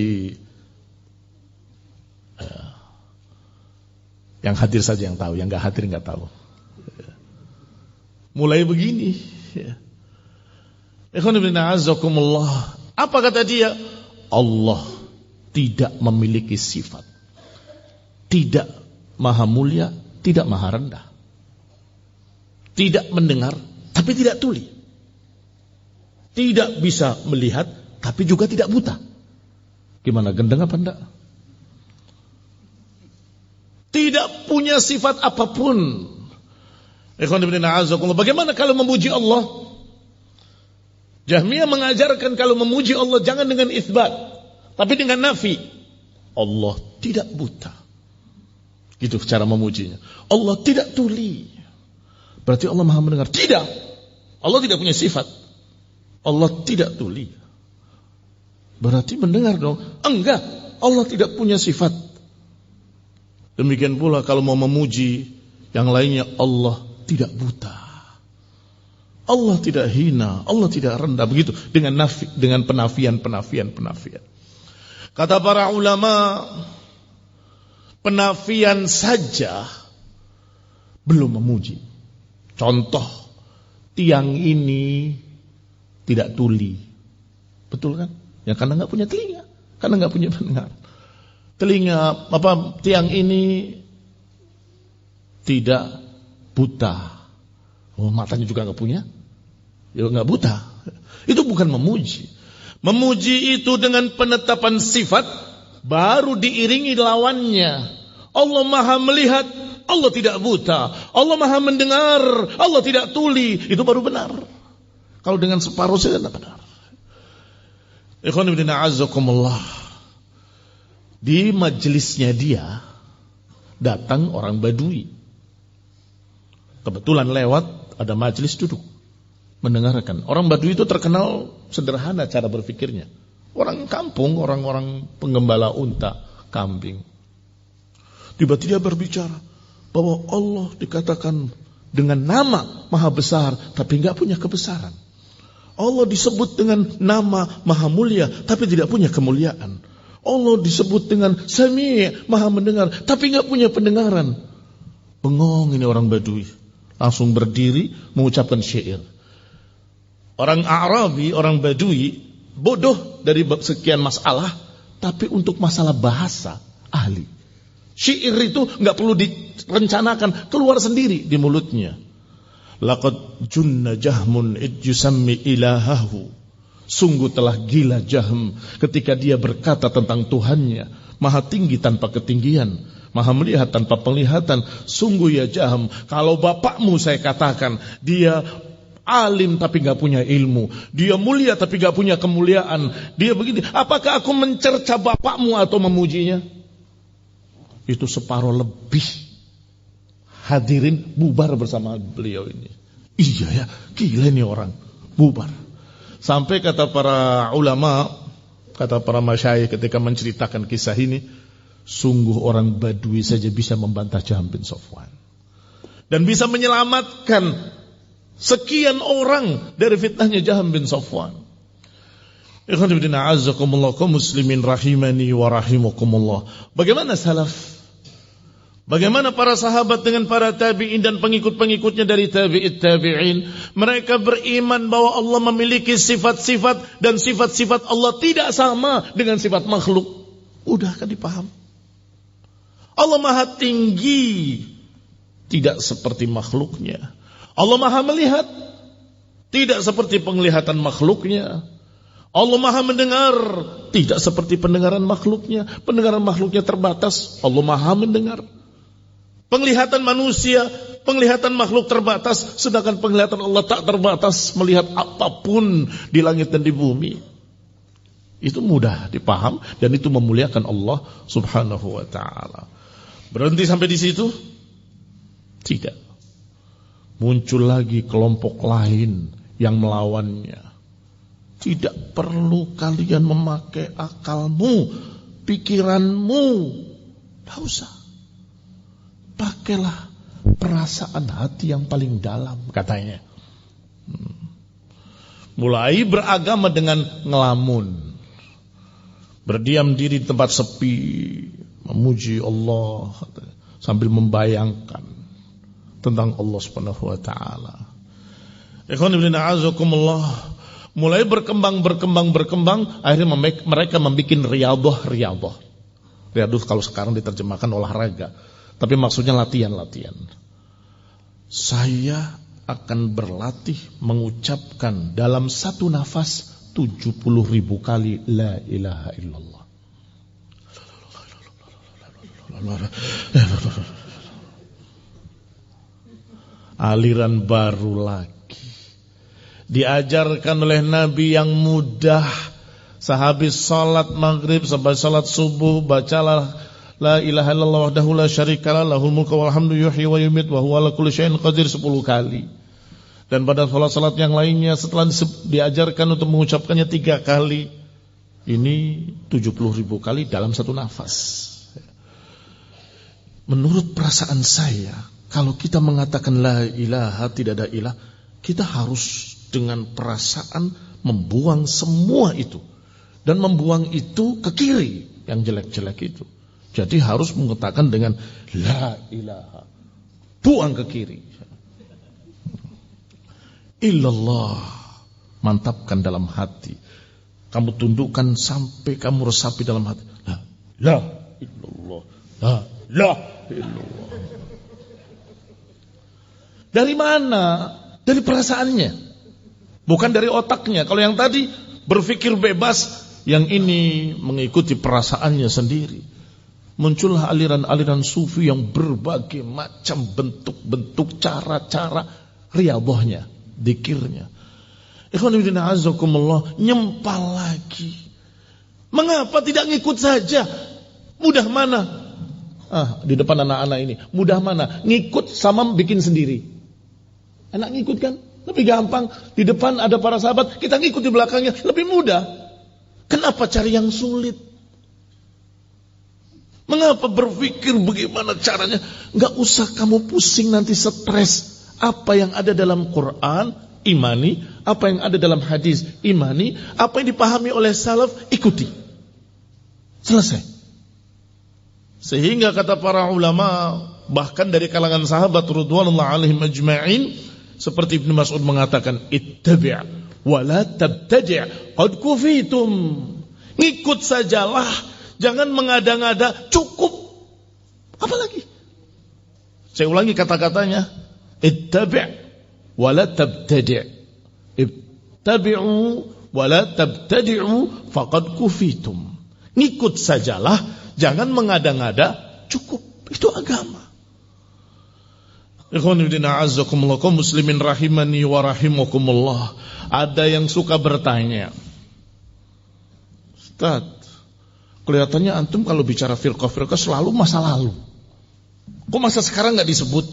A: yang hadir saja yang tahu, yang nggak hadir nggak tahu. Mulai begini. Ikhwan fillah a'azzakumullah. Apa kata dia? Allah tidak memiliki sifat. Tidak maha mulia, tidak maha rendah. Tidak mendengar, tapi tidak tuli. Tidak bisa melihat, tapi juga tidak buta. Gimana, gendeng apa enggak? Tidak punya sifat apapun. Bagaimana kalau memuji Allah? Jahmiyah mengajarkan kalau memuji Allah jangan dengan itsbat, tapi dengan nafi. Allah tidak buta. Gitu cara memujinya. Allah tidak tuli. Berarti Allah maha mendengar. Tidak. Allah tidak punya sifat. Allah tidak tuli. Berarti mendengar dong. Enggak. Allah tidak punya sifat. Demikian pula kalau mau memuji yang lainnya, Allah tidak buta. Allah tidak hina. Allah tidak rendah. Begitu. Dengan penafian. Kata para ulama, penafian saja belum memuji. Contoh, tiang ini tidak tuli. Betul kan? Ya karena nggak punya telinga, karena nggak punya pendengar. Tiang ini tidak buta. Oh, matanya juga nggak punya. Ya nggak buta. Itu bukan memuji. Memuji itu dengan penetapan sifat baru diiringi lawannya. Allah maha melihat, Allah tidak buta. Allah maha mendengar, Allah tidak tuli. Itu baru benar. Kalau dengan separuh saja tidak benar. Ikhwan fillah a'azzakumullah. Di majelisnya dia datang orang Badui. Kebetulan lewat, ada majelis duduk mendengarkan. Orang Badui itu terkenal sederhana cara berpikirnya. Orang kampung, orang-orang penggembala unta, kambing. Tiba-tiba berbicara bahwa Allah dikatakan dengan nama maha besar, tapi enggak punya kebesaran. Allah disebut dengan nama maha mulia, tapi tidak punya kemuliaan. Allah disebut dengan Sami', maha mendengar, tapi enggak punya pendengaran. Bengong ini orang Badui. Langsung berdiri mengucapkan syair. Orang Arabi, orang Badui, bodoh dari sekian masalah, tapi untuk masalah bahasa, ahli. Syair itu enggak perlu direncanakan, keluar sendiri di mulutnya. Laqad junna Jahmun id yusammi ilahahu. Sungguh telah gila Jahm ketika dia berkata tentang Tuhannya, maha tinggi tanpa ketinggian, maha melihat tanpa penglihatan. Sungguh ya Jahm, kalau bapakmu saya katakan dia alim tapi gak punya ilmu, dia mulia tapi gak punya kemuliaan, dia begini, apakah aku mencerca bapakmu atau memujinya? itu separuh lebih hadirin bubar bersama beliau ini. Iya ya, gila nih orang, bubar. Sampai kata para ulama, kata para masyayikh ketika menceritakan kisah ini, sungguh orang Badui saja bisa membantah Jaham bin Safwan dan bisa menyelamatkan sekian orang dari fitnahnya Jaham bin Safwan. Ikhwan fillah a'azzakumullah kaum muslimin rahimani wa rahimakumullah. Bagaimana salaf? Bagaimana para sahabat dengan para tabi'in dan pengikut-pengikutnya dari tabi'it tabi'in? Mereka beriman bahwa Allah memiliki sifat-sifat dan sifat-sifat Allah tidak sama dengan sifat makhluk. Udah kan dipaham? Allah Maha tinggi, tidak seperti makhluknya. Allah Maha melihat, tidak seperti penglihatan makhluknya. Allah Maha mendengar, tidak seperti pendengaran makhluknya. Pendengaran makhluknya terbatas, Allah Maha mendengar. Penglihatan manusia, penglihatan makhluk terbatas, sedangkan penglihatan Allah tak terbatas, melihat apapun di langit dan di bumi. Itu mudah dipaham dan itu memuliakan Allah Subhanahu wa ta'ala. Berhenti sampai di situ? Tidak. Muncul lagi kelompok lain yang melawannya. Tidak perlu kalian memakai akalmu, pikiranmu. Tidak usah. Pakailah perasaan hati yang paling dalam, katanya. Mulai beragama dengan ngelamun. Berdiam diri di tempat sepi, memuji Allah sambil membayangkan tentang Allah Subhanahu wa taala. Ikhwan fillah a'azzakumullah, mulai berkembang, akhirnya mereka membuat riyadhah. Riyadhah kalau sekarang diterjemahkan olahraga, tapi maksudnya latihan. Saya akan berlatih mengucapkan dalam satu nafas 70.000 kali la ilaha illallah. Aliran baru lagi, diajarkan oleh Nabi yang mudah. Sehabis salat maghrib sampai salat subuh, bacalah la ilaha illallah wahdahu la syarikalah lahul mulku wal hamdu yuhyi wa yumiit wa huwa ala kulli syai'in qadir 10 kali. Dan pada salat-salat yang lainnya setelah diajarkan untuk mengucapkannya 3 kali. Ini 70.000 kali dalam satu nafas. Menurut perasaan saya, kalau kita mengatakan la ilaha, tidak ada ilah, kita harus dengan perasaan membuang semua itu. Dan membuang itu ke kiri, yang jelek-jelek itu. Jadi harus mengatakan dengan la ilaha, buang ke kiri. Illallah, mantapkan dalam hati. Kamu tundukkan sampai kamu resapi dalam hati. La illallah, la illallah. Dari mana? Dari perasaannya, bukan dari otaknya. Kalau yang tadi berpikir bebas, yang ini mengikuti perasaannya sendiri. Muncullah aliran-aliran sufi yang berbagai macam bentuk-bentuk, cara-cara riyadhahnya, dzikirnya. Ikhwan fillah a'azzakumullah, nyempal lagi. Mengapa tidak ngikut saja? Mudah mana? Di depan anak-anak ini, mudah mana? Ngikut sama bikin sendiri. Enak ngikut kan? Lebih gampang. Di depan ada para sahabat, kita ngikut di belakangnya, lebih mudah. Kenapa cari yang sulit? Mengapa berpikir bagaimana caranya? Enggak usah kamu pusing nanti stres. Apa yang ada dalam Quran, imani. Apa yang ada dalam hadis, imani. Apa yang dipahami oleh salaf, ikuti. Selesai. Sehingga kata para ulama, bahkan dari kalangan sahabat radhiyallahu alaihim ajma'in, seperti Ibnu Mas'ud mengatakan, ittabi' wa la tabtadi' qad kufitum. Ngikut sajalah, jangan mengada-ngada, cukup. Apa lagi? Saya ulangi kata-katanya, ittabi' wa la tabtadi'. Ittabi'u wa la tabtadi'u faqad kufitum. Ngikut sajalah, jangan mengada-ngada, cukup. Itu agama. Ikhwan fillah a'azzakumullah, kaum muslimin rahimani wa rahimakumullah. Ada yang suka bertanya, Ustaz, Kelihatannya antum kalau bicara firqah-firqah selalu masa lalu. Kok masa sekarang gak disebut?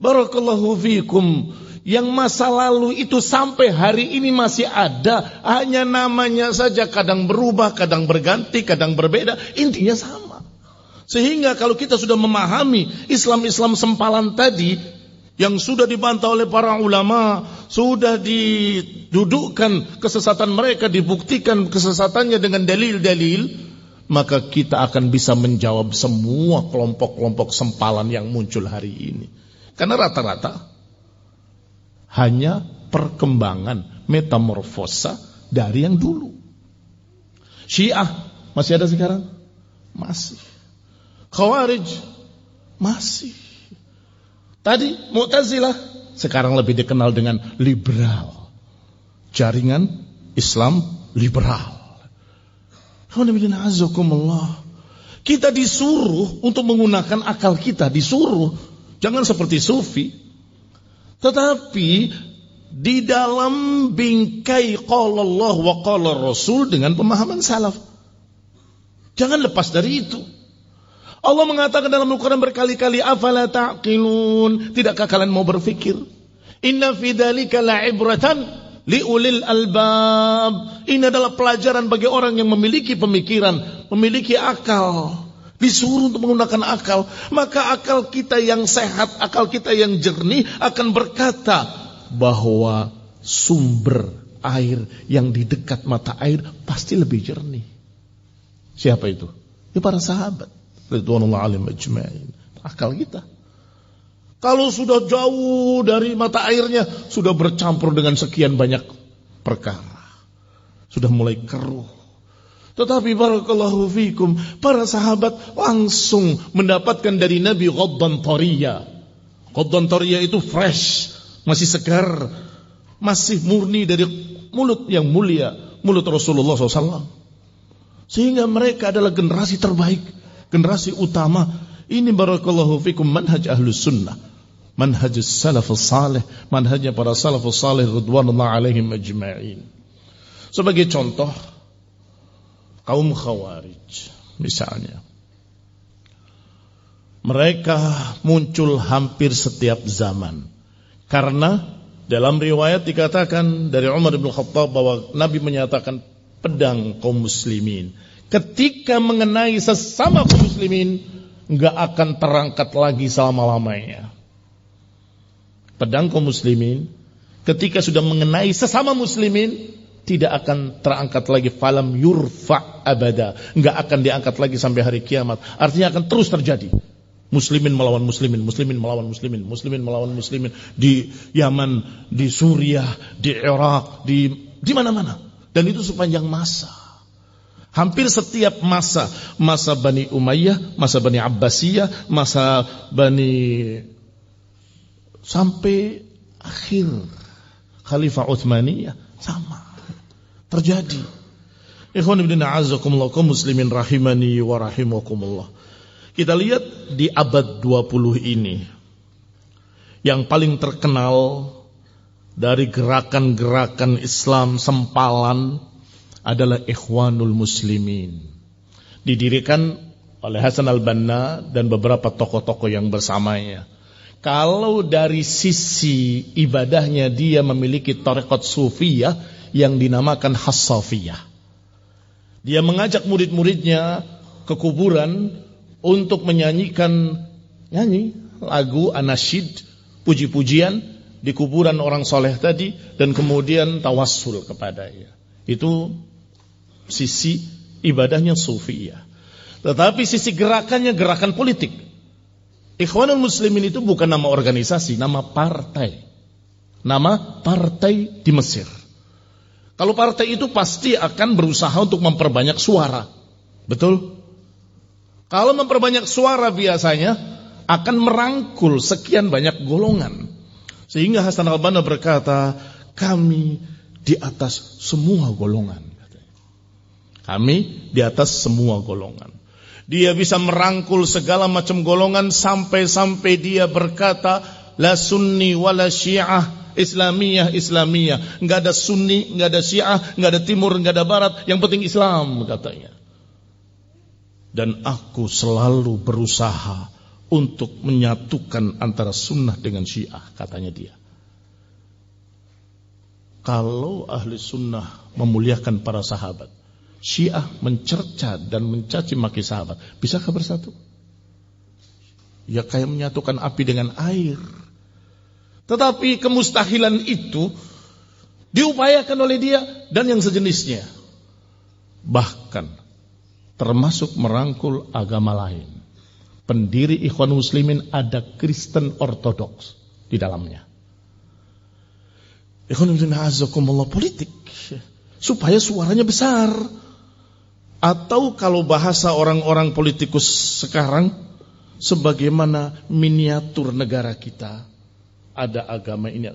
A: Barakallahu fikum. Yang masa lalu itu sampai hari ini masih ada. Hanya namanya saja kadang berubah, kadang berganti, kadang berbeda. Intinya sama. Sehingga kalau kita sudah memahami Islam-Islam sempalan tadi, yang sudah dibantah oleh para ulama, sudah didudukkan kesesatan mereka, dibuktikan kesesatannya dengan dalil-dalil, maka kita akan bisa menjawab semua kelompok-kelompok sempalan yang muncul hari ini. Karena rata-rata hanya perkembangan metamorfosa dari yang dulu. Syiah masih ada sekarang? Masih. Khawarij masih. Tadi Mu'tazilah sekarang lebih dikenal dengan liberal. Jaringan Islam liberal. Kita disuruh untuk menggunakan akal kita, disuruh. Jangan seperti sufi. Tetapi di dalam bingkai qala Allah wa qala Rasul dengan pemahaman salaf. Jangan lepas dari itu. Allah mengatakan dalam Al-Quran berkali-kali, afala ta'qilun, tidakkah kalian mau berfikir? Inna fi dzalika la'ibratan liulil albab. Ini adalah pelajaran bagi orang yang memiliki pemikiran, memiliki akal. Disuruh untuk menggunakan akal. Maka akal kita yang sehat, akal kita yang jernih akan berkata bahwa sumber air yang di dekat mata air pasti lebih jernih. Siapa itu? Ya para sahabat. Ridwanullah alaihim ajma'in. Akal kita. Kalau sudah jauh dari mata airnya, sudah bercampur dengan sekian banyak perkara. Sudah mulai keruh. Tetapi barakallahu fikum, para sahabat langsung mendapatkan dari Nabi ghaddan thariya. Ghaddan thariya itu fresh, masih segar, masih murni dari mulut yang mulia, mulut Rasulullah SAW. Sehingga mereka adalah generasi terbaik, generasi utama. Ini barakallahu fikum manhaj ahlus sunnah, manhaj salafus salih, manhajnya para salafus salih ridwanullah alaihim ajma'in. Sebagai contoh, kaum Khawarij misalnya, mereka muncul hampir setiap zaman. Karena dalam riwayat dikatakan dari Umar bin Khattab bahwa Nabi menyatakan pedang kaum muslimin ketika mengenai sesama kaum muslimin enggak akan terangkat lagi selama-lamanya. Pedang kaum muslimin ketika sudah mengenai sesama muslimin tidak akan terangkat lagi, falam yurfa abada, enggak akan diangkat lagi sampai hari kiamat. Artinya akan terus terjadi. Muslimin melawan muslimin, muslimin melawan muslimin, muslimin melawan muslimin di Yaman, di Suriah, di Irak, di mana-mana. Dan itu sepanjang masa. Hampir setiap masa, masa Bani Umayyah, masa Bani Abbasiyah, masa Bani sampai akhir Khalifah Utsmaniyah sama terjadi. Ikhwan ibn a'azzakumullah, kaum muslimin rahimani wa rahimakumullah. Kita lihat di abad 20 ini, yang paling terkenal dari gerakan-gerakan Islam sempalan adalah Ikhwanul Muslimin. Didirikan oleh Hasan al-Banna dan beberapa tokoh-tokoh yang bersamanya. Kalau dari sisi ibadahnya dia memiliki tarekat sufiyah yang dinamakan Hassafiyah. Dia mengajak murid-muridnya ke kuburan untuk menyanyikan lagu anasyid, puji-pujian di kuburan orang soleh tadi, dan kemudian tawassul kepadanya. Itu sisi ibadahnya sufiyah. Tetapi sisi gerakannya gerakan politik. Ikhwanul Muslimin itu bukan nama organisasi, nama partai. Nama partai di Mesir. Kalau partai itu pasti akan berusaha untuk memperbanyak suara. Betul? Kalau memperbanyak suara biasanya akan merangkul sekian banyak golongan. Sehingga Hasan al-Banna berkata, kami di atas semua golongan. Kami di atas semua golongan. Dia bisa merangkul segala macam golongan sampai-sampai dia berkata, la sunni wala syiah, Islamiyah, Islamiyah. Enggak ada sunni, enggak ada syiah, enggak ada timur, enggak ada barat, yang penting Islam, katanya. Dan aku selalu berusaha untuk menyatukan antara sunnah dengan syiah, katanya dia. Kalau ahli sunnah memuliakan para sahabat, syiah mencerca dan mencaci maki sahabat, bisakah bersatu? Ya kayak menyatukan api dengan air. Tetapi kemustahilan itu diupayakan oleh dia dan yang sejenisnya. Bahkan termasuk merangkul agama lain. Pendiri Ikhwan Muslimin ada Kristen Ortodoks di dalamnya. Ikhwan Muslimin azakumullah, politik supaya suaranya besar. Atau kalau bahasa orang-orang politikus sekarang, sebagaimana miniatur negara kita, ada agama ini.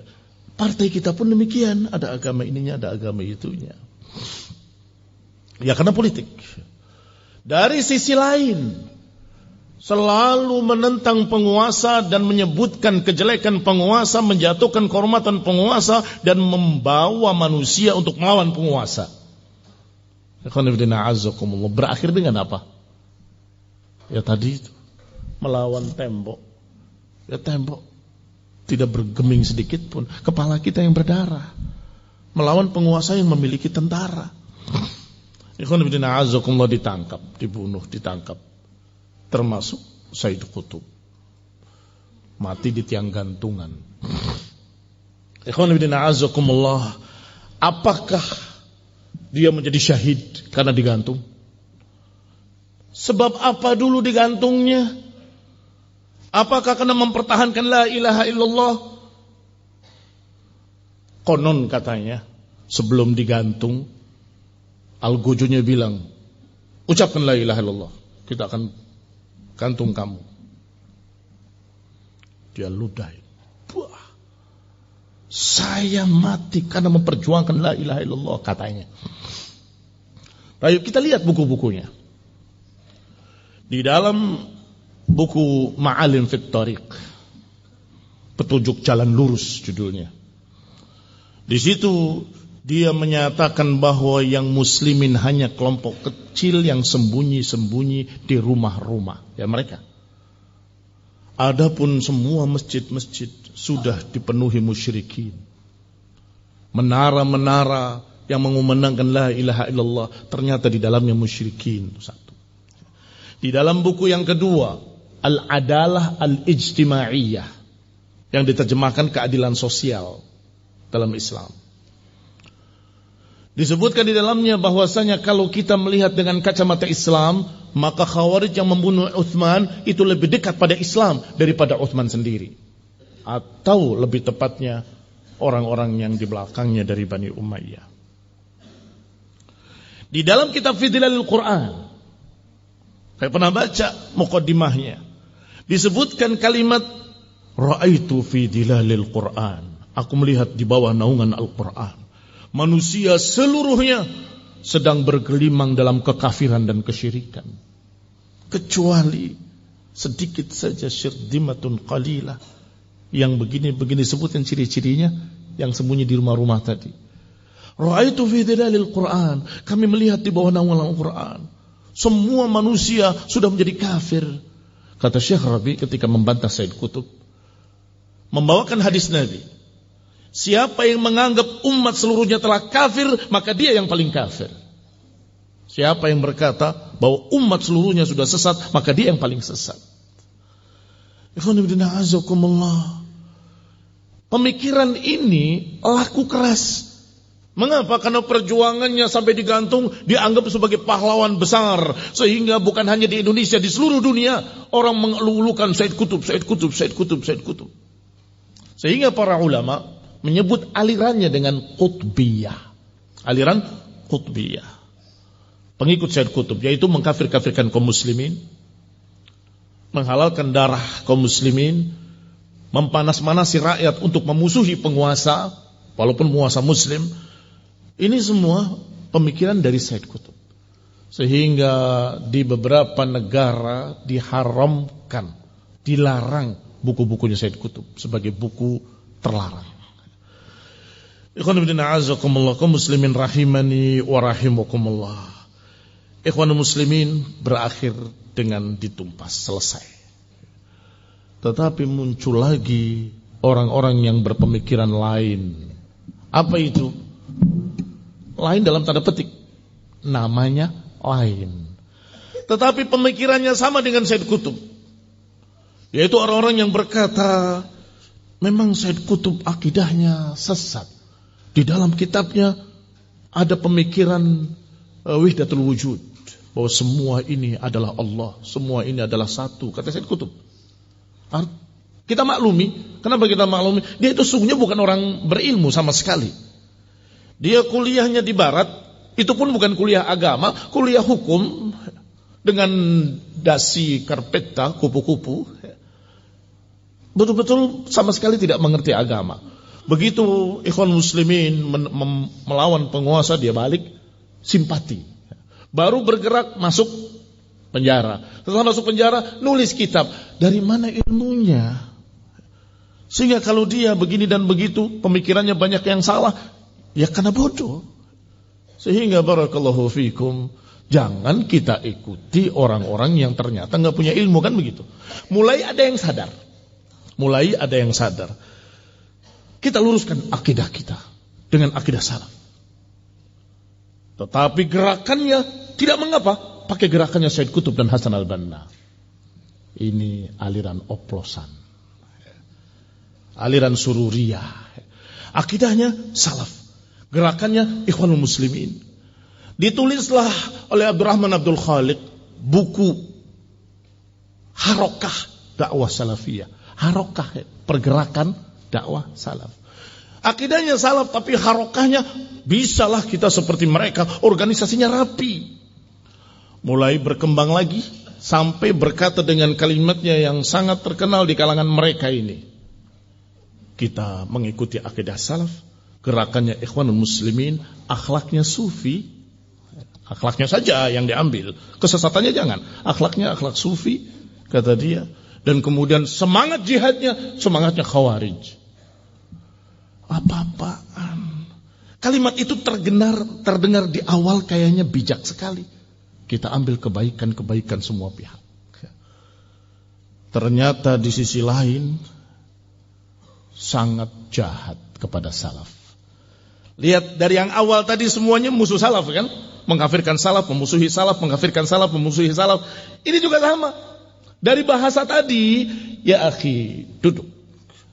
A: Partai kita pun demikian, ada agama ininya, ada agama itunya. Ya karena politik. Dari sisi lain, selalu menentang penguasa dan menyebutkan kejelekan penguasa, menjatuhkan kehormatan penguasa, dan membawa manusia untuk melawan penguasa. Berakhir dengan apa? Ya tadi itu, melawan tembok. Ya tembok tidak bergeming sedikit pun, kepala kita yang berdarah. Melawan penguasa yang memiliki tentara. Ikhwan fillah a'azzakumullah, ditangkap, dibunuh, ditangkap. Termasuk Said Qutb. Mati di tiang gantungan. Ikhwan fillah a'azzakumullah, apakah dia menjadi syahid karena digantung? Sebab apa dulu digantungnya? Apakah karena mempertahankan la ilaha illallah? Konon katanya, sebelum digantung, Al-Gojonya bilang, ucapkan la ilaha illallah, kita akan gantung kamu. Dia ludahi. Wah, saya mati karena memperjuangkan la ilaha illallah, katanya. Ayo kita lihat buku-bukunya. Di dalam buku Ma'alim fit Thariq, petunjuk jalan lurus judulnya. Di situ dia menyatakan bahwa yang muslimin hanya kelompok kecil yang sembunyi-sembunyi di rumah-rumah ya mereka. Adapun semua masjid-masjid sudah dipenuhi musyrikin. Menara-menara yang mengumandangkan la ilaha illallah ternyata di dalamnya musyrikin. Satu. Di dalam buku yang kedua, Al-Adalah Al-Ijtimaiyah, yang diterjemahkan keadilan sosial dalam Islam. Disebutkan di dalamnya bahwasanya kalau kita melihat dengan kacamata Islam, maka Khawarij yang membunuh Utsman itu lebih dekat pada Islam daripada Utsman sendiri. Atau lebih tepatnya orang-orang yang di belakangnya dari Bani Umayyah. Di dalam kitab Fidlalil Quran, saya pernah baca muqaddimahnya, disebutkan kalimat ra'aitu fi dilalil Quran. Aku melihat di bawah naungan Al-Quran, manusia seluruhnya sedang bergelimang dalam kekafiran dan kesyirikan, kecuali sedikit saja syirdimatun qalilah yang begini-begini. Sebutkan ciri-cirinya, yang sembunyi di rumah-rumah tadi. Ra'aitu fi dilalil Quran, kami melihat di bawah naungan Al-Quran, semua manusia sudah menjadi kafir. Kata Syekh Rabi ketika membantah Said Qutb, membawakan hadis Nabi, siapa yang menganggap umat seluruhnya telah kafir, maka dia yang paling kafir. Siapa yang berkata bahwa umat seluruhnya sudah sesat, maka dia yang paling sesat. Ikhwan fillah azakumullah, pemikiran ini laku keras. Mengapa? Karena perjuangannya sampai digantung dianggap sebagai pahlawan besar, sehingga bukan hanya di Indonesia, di seluruh dunia orang mengeluh-elukan Said Qutb, Said Qutb, Said Qutb, Said Qutb. Sehingga para ulama menyebut alirannya dengan Qutbiyah. Aliran Qutbiyah, pengikut Said Qutb, yaitu mengkafir-kafirkan kaum muslimin, menghalalkan darah kaum muslimin, mempanas-manasi rakyat untuk memusuhi penguasa walaupun penguasa muslim. Ini semua pemikiran dari Said Qutb. Sehingga di beberapa negara diharamkan, dilarang buku-bukunya Said Qutb sebagai buku terlarang. Ikhwan fillah a'azzakumullah, kaum muslimin rahimani wa rahimakumullah. Ikhwanul muslimin, berakhir dengan ditumpas, selesai. Tetapi muncul lagi orang-orang yang berpemikiran lain. Apa itu? Lain dalam tanda petik, namanya lain. Tetapi pemikirannya sama dengan Said Qutb, yaitu orang-orang yang berkata, memang Said Qutb akidahnya sesat. Di dalam kitabnya ada pemikiran wahdatul wujud, bahwa semua ini adalah Allah, semua ini adalah satu, kata Said Qutb. Kita maklumi. Kenapa kita maklumi? Dia itu sungguhnya bukan orang berilmu sama sekali. Dia kuliahnya di barat, itu pun bukan kuliah agama, kuliah hukum dengan dasi karpeta, kupu-kupu. Betul-betul sama sekali tidak mengerti agama. Begitu ikhwan muslimin melawan penguasa, dia balik simpati. Baru bergerak masuk penjara. Setelah masuk penjara, nulis kitab. Dari mana ilmunya? Sehingga kalau dia begini dan begitu, pemikirannya banyak yang salah, ya karena bodoh. Sehingga barakallahu fikum, jangan kita ikuti orang-orang yang ternyata nggak punya ilmu, kan begitu. Mulai ada yang sadar. Kita luruskan akidah kita dengan akidah salaf. Tetapi gerakannya tidak mengapa, pakai gerakannya Said Qutb dan Hasan al-Banna. Ini aliran oplosan, aliran sururiyah. Akidahnya salaf, gerakannya ikhwanul muslimin. Ditulislah oleh Abdurrahman Abdul Khaliq buku Harokah Dakwah Salafiyah. Harokah, pergerakan dakwah salaf. Akidahnya salaf, tapi harokahnya bisalah kita seperti mereka, organisasinya rapi. Mulai berkembang lagi sampai berkata dengan kalimatnya yang sangat terkenal di kalangan mereka ini, kita mengikuti akidah salaf, gerakannya ikhwanul muslimin, akhlaknya sufi. Akhlaknya saja yang diambil, kesesatannya jangan. Akhlaknya akhlak sufi, kata dia. Dan kemudian semangat jihadnya, semangatnya khawarij. Apa-apaan. Kalimat itu terdengar di awal kayaknya bijak sekali. Kita ambil kebaikan-kebaikan semua pihak. Ternyata di sisi lain sangat jahat kepada salaf. Lihat dari yang awal tadi semuanya musuh salaf, kan? Mengkafirkan salaf, memusuhi salaf, mengkafirkan salaf, memusuhi salaf. Ini juga sama. Dari bahasa tadi, ya akhi, duduk.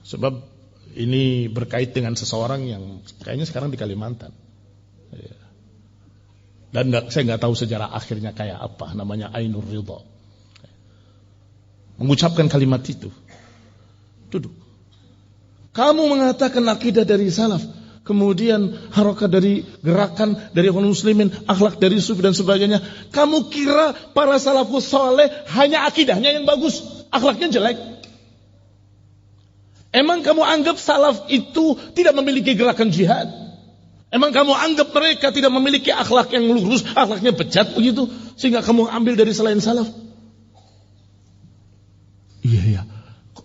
A: Sebab ini berkait dengan seseorang yang kayaknya sekarang di Kalimantan. Dan saya nggak tahu sejarah akhirnya kayak apa. Namanya Ainur Ridha. Mengucapkan kalimat itu. Duduk. Kamu mengatakan akidah dari salaf, kemudian harokat dari gerakan dari orang muslimin, akhlak dari sufi dan sebagainya. Kamu kira para salafus soleh hanya akidahnya yang bagus, akhlaknya jelek? Emang kamu anggap salaf itu tidak memiliki gerakan jihad? Emang kamu anggap mereka tidak memiliki akhlak yang lurus, akhlaknya bejat begitu, sehingga kamu ambil dari selain salaf?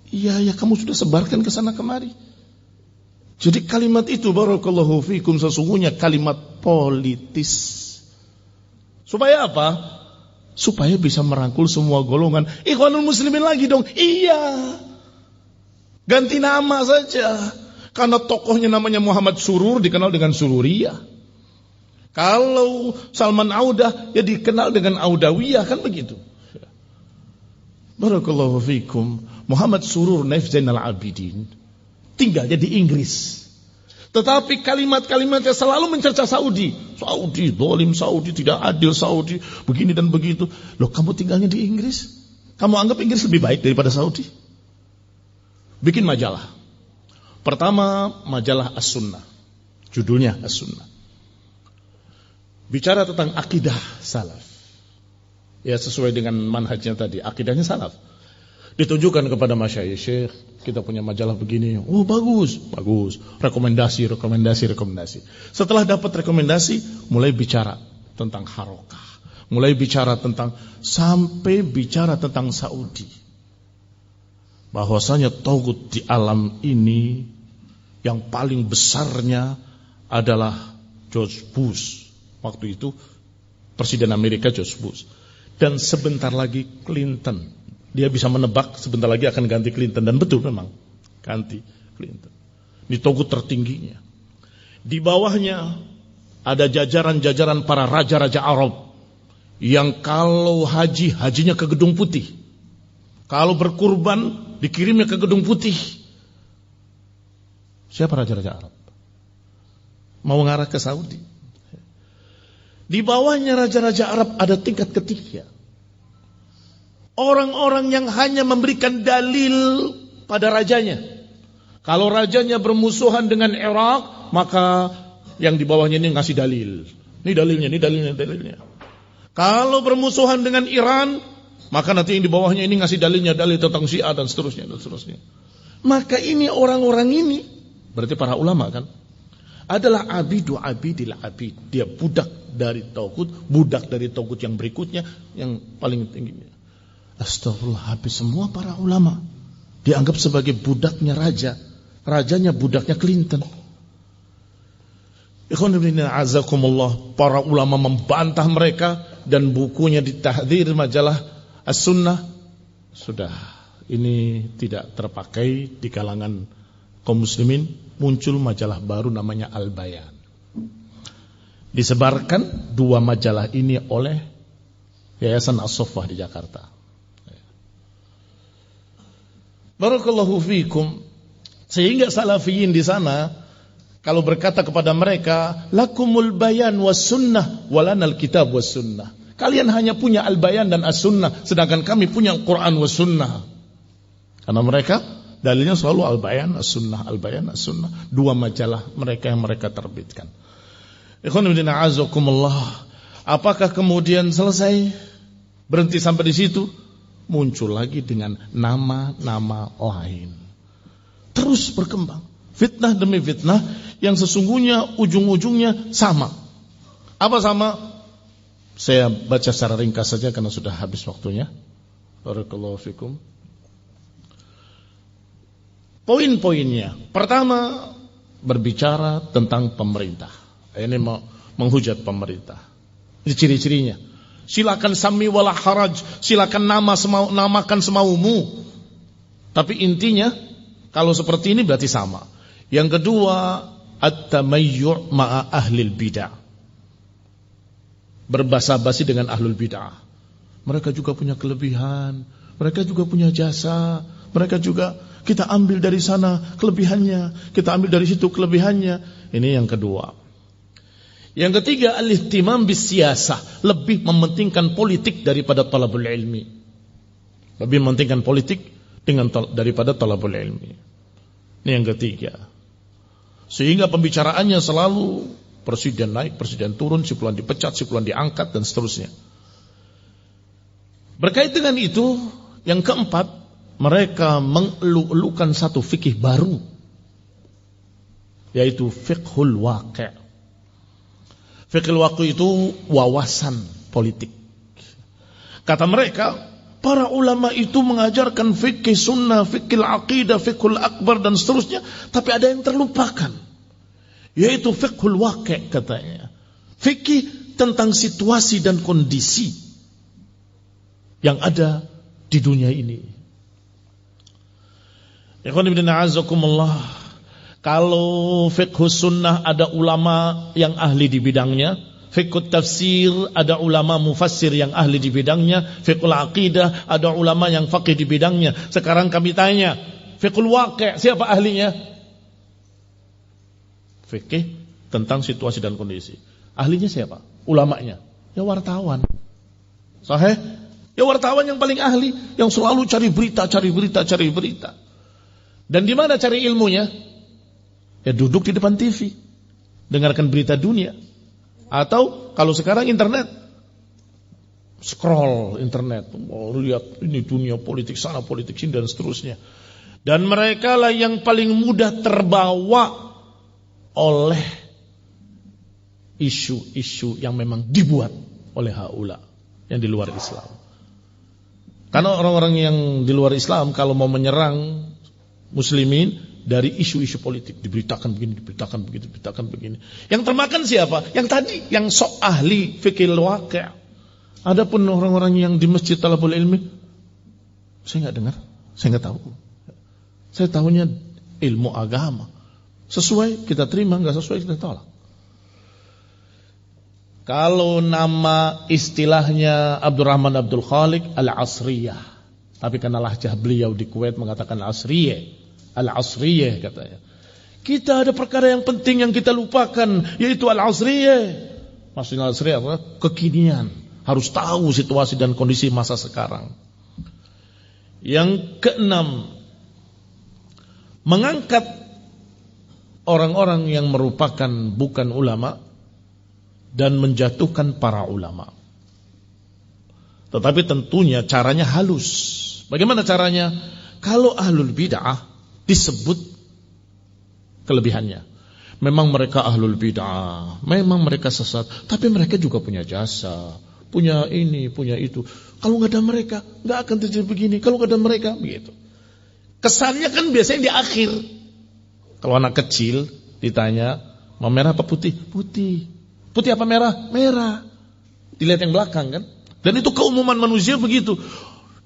A: Iya, kamu sudah sebarkan ke sana kemari. Jadi kalimat itu barakallahu fikum sesungguhnya kalimat politis. Supaya apa? Supaya bisa merangkul semua golongan. Ikhwanul muslimin lagi dong. Iya. Ganti nama saja. Karena tokohnya namanya Muhammad Surur, dikenal dengan Sururiyah. Kalau Salman Audah, ya dikenal dengan Audawiyah, kan begitu. Barakallahu fikum. Muhammad Surur Naif Zainal Abidin tinggalnya di Inggris. Tetapi kalimat-kalimatnya selalu mencerca Saudi. Saudi, zalim Saudi, tidak adil Saudi, begini dan begitu. Loh, kamu tinggalnya di Inggris? Kamu anggap Inggris lebih baik daripada Saudi? Bikin majalah. Pertama, majalah As-Sunnah. Judulnya As-Sunnah. Bicara tentang akidah salaf. Ya, sesuai dengan manhajnya tadi, akidahnya salaf. Ditunjukkan kepada masyayikh, Syekh, kita punya majalah begini. Oh, bagus. Rekomendasi. Setelah dapat rekomendasi, mulai bicara tentang harokah. Mulai bicara tentang, sampai bicara tentang Saudi. Bahwasanya tagut di alam ini, yang paling besarnya adalah George Bush. Waktu itu, Presiden Amerika George Bush. Dan sebentar lagi Clinton. Dia bisa menebak sebentar lagi akan ganti Clinton. Dan betul memang ganti Clinton. Ini togut tertingginya. Di bawahnya ada jajaran-jajaran para raja-raja Arab. Yang kalau hajinya ke Gedung Putih. Kalau berkurban dikirimnya ke Gedung Putih. Siapa raja-raja Arab? Mau mengarah ke Saudi. Di bawahnya raja-raja Arab ada tingkat ketiga. Orang-orang yang hanya memberikan dalil pada rajanya. Kalau rajanya bermusuhan dengan Irak, maka yang di bawahnya ini ngasih dalil. Ini dalilnya, ini dalilnya, dalilnya. Kalau bermusuhan dengan Iran, maka nanti yang di bawahnya ini ngasih dalilnya, dalil tentang Syiah dan seterusnya, dan seterusnya. Maka ini orang-orang ini, berarti para ulama kan, adalah abidul abid. Dia budak dari tauhid, budak dari tauhid yang berikutnya, yang paling tingginya. Astagfirullah, habis semua para ulama dianggap sebagai budaknya raja. Rajanya budaknya Clinton. Ikhwan fillah azakumullah, para ulama membantah mereka dan bukunya ditahdzir majalah As-Sunnah sudah ini tidak terpakai di kalangan kaum muslimin. Muncul majalah baru namanya Al-Bayan. Disebarkan 2 majalah ini oleh Yayasan As-Suffah di Jakarta. Barakallahu fiikum. Sehingga salafiyin di sana kalau berkata kepada mereka, lakumul bayan was sunnah walanal kitab was sunnah. Kalian hanya punya Al-Bayan dan As-Sunnah, sedangkan kami punya Al-Quran was sunnah. Karena mereka dalilnya selalu Al-Bayan, As-Sunnah, Al-Bayan, As-Sunnah. 2 majalah mereka yang mereka terbitkan. Ikhwan fillah azakumullah. Apakah kemudian selesai? Berhenti sampai di situ? Muncul lagi dengan nama-nama lain. Terus berkembang. Fitnah demi fitnah yang sesungguhnya ujung-ujungnya sama. Apa sama? Saya baca secara ringkas saja karena sudah habis waktunya. Barakallahu fikum. Poin-poinnya. Pertama, berbicara tentang pemerintah. Ini mau menghujat pemerintah. Ini ciri-cirinya. Silakan sami wala haraj, silakan namakan semaumu. Tapi intinya, kalau seperti ini berarti sama. Yang kedua, at-tamayyu' ma'a ahlil bid'ah. Berbasa-basi dengan ahlul bid'ah. Mereka juga punya kelebihan, mereka juga punya jasa, mereka juga kita ambil dari sana kelebihannya, kita ambil dari situ kelebihannya. Ini yang kedua. Yang ketiga, al-ihtimam bis-siyasah, lebih mementingkan politik daripada talabul ilmi. Lebih mementingkan politik daripada talabul ilmi. Ini yang ketiga. Sehingga pembicaraannya selalu presiden naik, presiden turun, si fulan dipecat, si fulan diangkat dan seterusnya. Berkait dengan itu, yang keempat, mereka mengeluh-elukan satu fikih baru, yaitu fiqhul waqi'. Fiqhul waqi' itu wawasan politik. Kata mereka, para ulama itu mengajarkan fikih sunnah, fikih aqidah, fiqhul akbar dan seterusnya, tapi ada yang terlupakan, yaitu fiqhul waqi', katanya. Fikih tentang situasi dan kondisi yang ada di dunia ini. Ikhwan fillah azakumullah. Kalau fiqh sunnah ada ulama yang ahli di bidangnya, fiqh tafsir ada ulama mufassir yang ahli di bidangnya, fiqh aqidah ada ulama yang faqih di bidangnya. Sekarang kami tanya, fiqh waqi' siapa ahlinya? Fikih tentang situasi dan kondisi. Ahlinya siapa? Ulamanya? Ya wartawan. Sahih? Ya wartawan yang paling ahli, yang selalu cari berita. Dan di mana cari ilmunya? Ya duduk di depan TV, dengarkan berita dunia. Atau kalau sekarang internet, scroll internet, lihat ini dunia politik sana, politik sini dan seterusnya. Dan mereka lah yang paling mudah terbawa oleh isu-isu yang memang dibuat oleh haula yang di luar Islam. Karena orang-orang yang di luar Islam kalau mau menyerang muslimin, dari isu-isu politik, diberitakan begini, diberitakan begitu, diberitakan begini. Yang termakan siapa? Yang tadi, yang sok ahli fikih waqi'. Adapun orang-orang yang di masjid talabul ilmi, saya nggak dengar, saya nggak tahu. Saya tahunya ilmu agama. Sesuai kita terima, nggak sesuai kita tolak. Kalau nama istilahnya Abdurrahman Abdul Khaliq Al-Asriyah, tapi karena lahjah beliau di Kuwait mengatakan Asriyah, Al-Asriyah katanya. Kita ada perkara yang penting yang kita lupakan, yaitu Al-Asriyah. Maksudnya Al-Asriyah adalah kekinian, harus tahu situasi dan kondisi masa sekarang. Yang keenam, mengangkat orang-orang yang merupakan bukan ulama dan menjatuhkan para ulama. Tetapi tentunya caranya halus. Bagaimana caranya? Kalau ahlul bid'ah disebut kelebihannya. Memang mereka ahlul bid'ah, memang mereka sesat, tapi mereka juga punya jasa, punya ini, punya itu. Kalau nggak ada mereka, nggak akan terjadi begini. Kalau nggak ada mereka, begitu. Kesannya kan biasanya di akhir. Kalau anak kecil ditanya, mau merah apa putih? Putih. Putih apa merah? Merah. Dilihat yang belakang kan. Dan itu keumuman manusia begitu.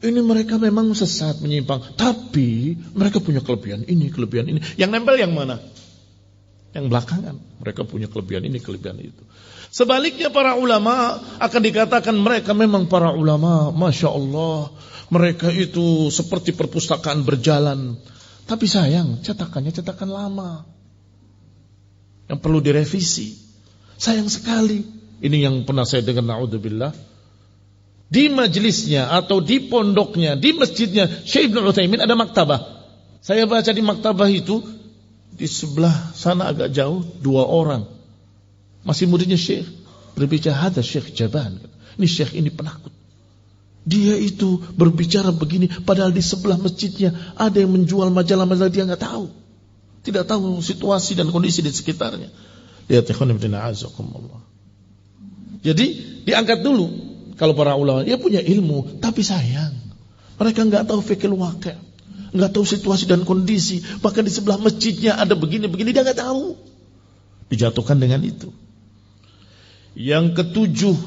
A: Ini mereka memang sesat, menyimpang. Tapi mereka punya kelebihan ini, kelebihan ini. Yang nempel yang mana? Yang belakangan. Mereka punya kelebihan ini, kelebihan itu. Sebaliknya para ulama akan dikatakan mereka memang para ulama. Masya Allah. Mereka itu seperti perpustakaan berjalan. Tapi sayang, cetakannya cetakan lama. Yang perlu direvisi. Sayang sekali. Ini yang pernah saya dengar, na'udzubillah. Di majelisnya atau di pondoknya, di masjidnya Syekh Ibnu Utsaimin ada maktabah. Saya baca di maktabah itu, di sebelah sana agak jauh 2 orang. Masih muridnya Syekh. Berbicara, ada Syekh Jaban. Ini Syekh ini penakut. Dia itu berbicara begini, padahal di sebelah masjidnya ada yang menjual majalah-majalah, dia nggak tahu. Tidak tahu situasi dan kondisi di sekitarnya. Lihat ikhwan fillah azakumullah. Jadi diangkat dulu kalau para ulama, dia punya ilmu, tapi sayang mereka nggak tahu fikih waqi', nggak tahu situasi dan kondisi. Bahkan di sebelah masjidnya ada begini-begini, dia nggak tahu. Dijatuhkan dengan itu. Yang ketujuh,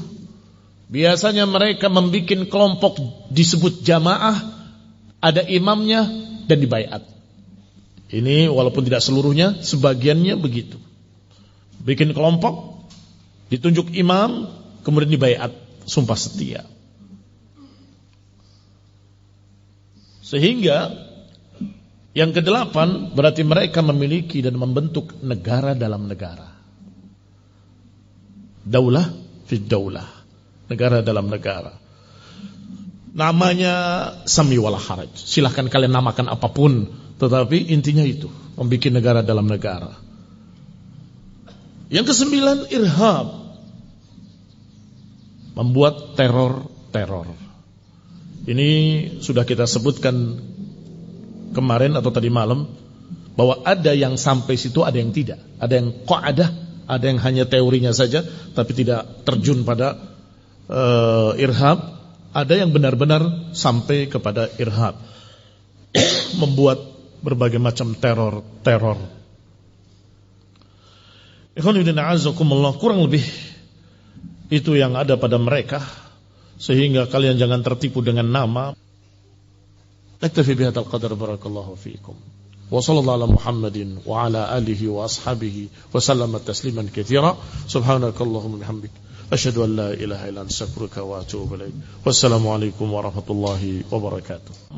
A: biasanya mereka membuat kelompok disebut jamaah, ada imamnya dan dibaiat. Ini walaupun tidak seluruhnya, sebagiannya begitu. Bikin kelompok, ditunjuk imam, kemudian dibaiat, sumpah setia. Sehingga yang kedelapan berarti mereka memiliki dan membentuk negara dalam negara. Daulah fi daulah, negara dalam negara. Namanya sami wala haraj. Silahkan kalian namakan apapun, tetapi intinya itu, membuat negara dalam negara. Yang ke-9, irhab. Membuat teror-teror. Ini sudah kita sebutkan kemarin atau tadi malam, bahwa ada yang sampai situ, ada yang tidak. Ada yang qa'adah, ada yang hanya teorinya saja, tapi tidak terjun pada irhab. Ada yang benar-benar sampai kepada irhab. Membuat berbagai macam teror-teror. Kurang lebih itu yang ada pada mereka, sehingga kalian jangan tertipu dengan nama. Naktafi bihadzal qadar, barakallahu fiikum. Wa sallallahu ala Muhammadin wa ala alihi wa ashabihi wa sallama tasliman katsira. Subhanakallahumma bihamdik, asyhadu an la ilaha illa anta astaghfiruka wa atubu ilaik. Wassalamu alaikum warahmatullahi wabarakatuh.